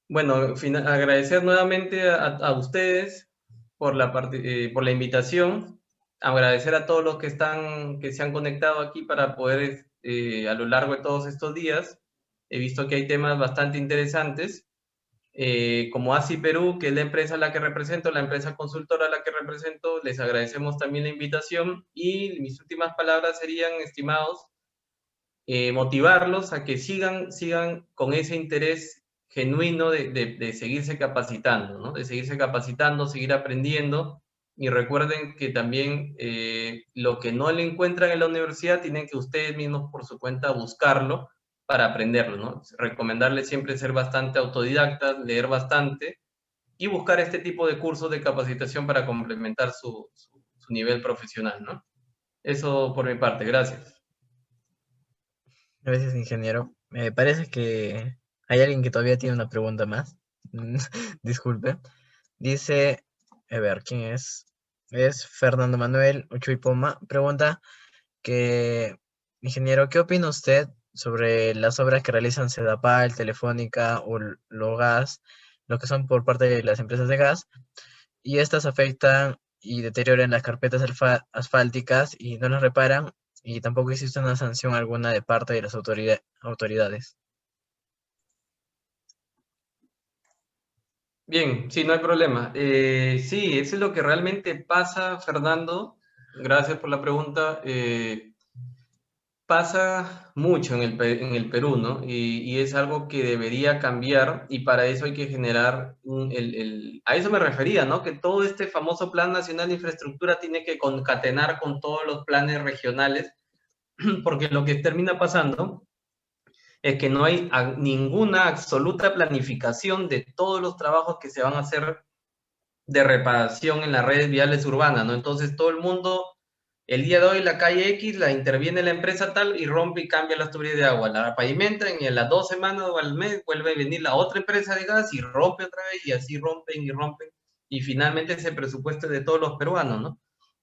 Bueno, agradecer nuevamente a ustedes por la invitación, agradecer a todos los que se han conectado aquí para poder, a lo largo de todos estos días, he visto que hay temas bastante interesantes, como ASI Perú, que es la empresa a la que represento, la empresa consultora a la que represento, les agradecemos también la invitación y mis últimas palabras serían, estimados, motivarlos a que sigan con ese interés genuino de seguirse capacitando, ¿no? De seguirse capacitando, seguir aprendiendo. Y recuerden que también lo que no le encuentran en la universidad tienen que ustedes mismos por su cuenta buscarlo para aprenderlo, ¿no? Recomendarles siempre ser bastante autodidactas, leer bastante y buscar este tipo de cursos de capacitación para complementar su nivel profesional, ¿no? Eso por mi parte, gracias. Gracias, ingeniero. Me parece que hay alguien que todavía tiene una pregunta más. Disculpe. Dice, a ver, ¿quién es? Es Fernando Manuel Uchuy Poma. Pregunta que, ingeniero, ¿qué opina usted sobre las obras que realizan Sedapal, Telefónica o Logas, lo que son por parte de las empresas de gas? Y estas afectan y deterioran las carpetas asfálticas y no las reparan, y tampoco existe una sanción alguna de parte de las autoridades. Bien, sí, no hay problema. Sí, eso es lo que realmente pasa, Fernando. Gracias por la pregunta. Pasa mucho en el Perú, ¿no? Y es algo que debería cambiar y para eso hay que generar a eso me refería, ¿no? Que todo este famoso Plan Nacional de Infraestructura tiene que concatenar con todos los planes regionales, porque lo que termina pasando es que no hay ninguna absoluta planificación de todos los trabajos que se van a hacer de reparación en las redes viales urbanas, ¿no? Entonces todo el mundo, el día de hoy la calle X la interviene la empresa tal y rompe y cambia las tuberías de agua, la pavimentan y en las 2 semanas o al mes vuelve a venir la otra empresa de gas y rompe otra vez y así rompen y rompen. y finalmente ese presupuesto es de todos los peruanos, ¿no?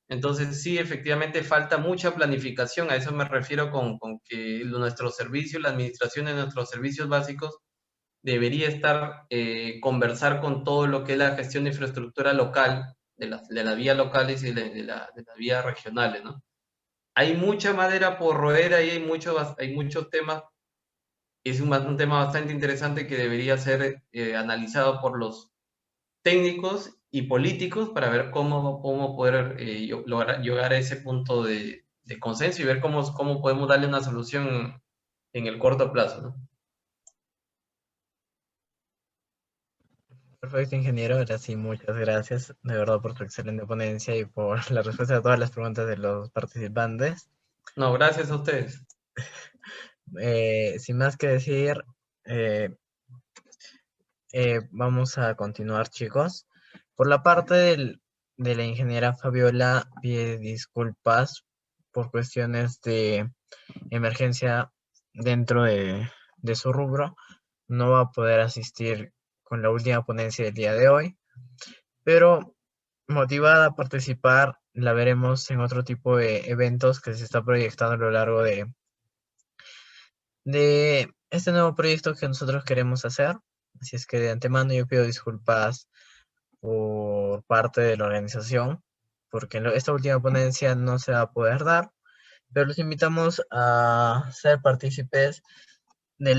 Entonces, sí, efectivamente falta mucha planificación, a eso me refiero con que nuestros servicios, la administración de nuestros servicios básicos debería estar, conversar con todo lo que es la gestión de infraestructura local, de las vías locales y de las vías regionales, ¿no? Hay mucha madera por roer, ahí hay muchos temas, es un tema bastante interesante que debería ser analizado por los técnicos y políticos para ver cómo poder lograr llegar a ese punto de consenso y ver cómo podemos darle una solución en el corto plazo, ¿no? Perfecto, ingeniero. Ahora sí, muchas gracias de verdad por tu excelente ponencia y por la respuesta a todas las preguntas de los participantes. No, gracias a ustedes. Sin más que decir, eh, vamos a continuar, chicos. Por la parte de la ingeniera Fabiola, pide disculpas por cuestiones de emergencia dentro de su rubro. No va a poder asistir con la última ponencia del día de hoy, pero motivada a participar, la veremos en otro tipo de eventos que se está proyectando a lo largo de este nuevo proyecto que nosotros queremos hacer. Así es que de antemano yo pido disculpas por parte de la organización, porque esta última ponencia no se va a poder dar, pero los invitamos a ser partícipes de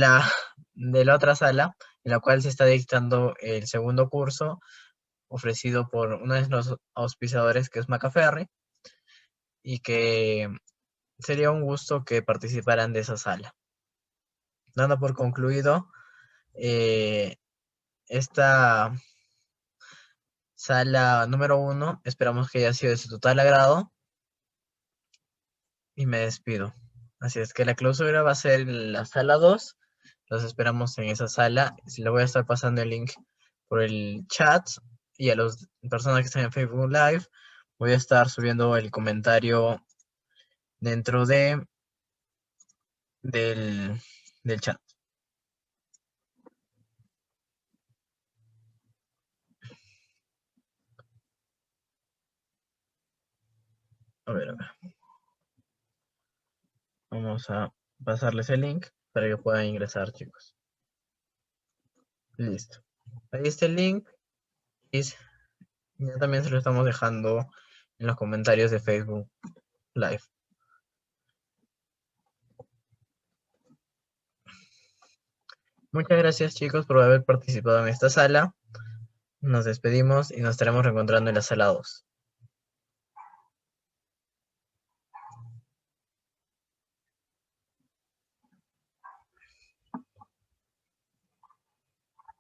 de la otra sala, en la cual se está dictando el segundo curso, ofrecido por uno de los auspiciadores, que es Macaferri, y que sería un gusto que participaran de esa sala. Dando por concluido eh, esta sala número 1, esperamos que haya sido de su total agrado y me despido. Así es que la clausura va a ser en la sala 2. Los esperamos en esa sala. Le voy a estar pasando el link por el chat, y a las personas que están en Facebook Live voy a estar subiendo el comentario dentro del, del chat. A ver, vamos a pasarles el link para que puedan ingresar, chicos. Listo. Ahí está el link y ya también se lo estamos dejando en los comentarios de Facebook Live. Muchas gracias, chicos, por haber participado en esta sala. Nos despedimos y nos estaremos reencontrando en la sala 2.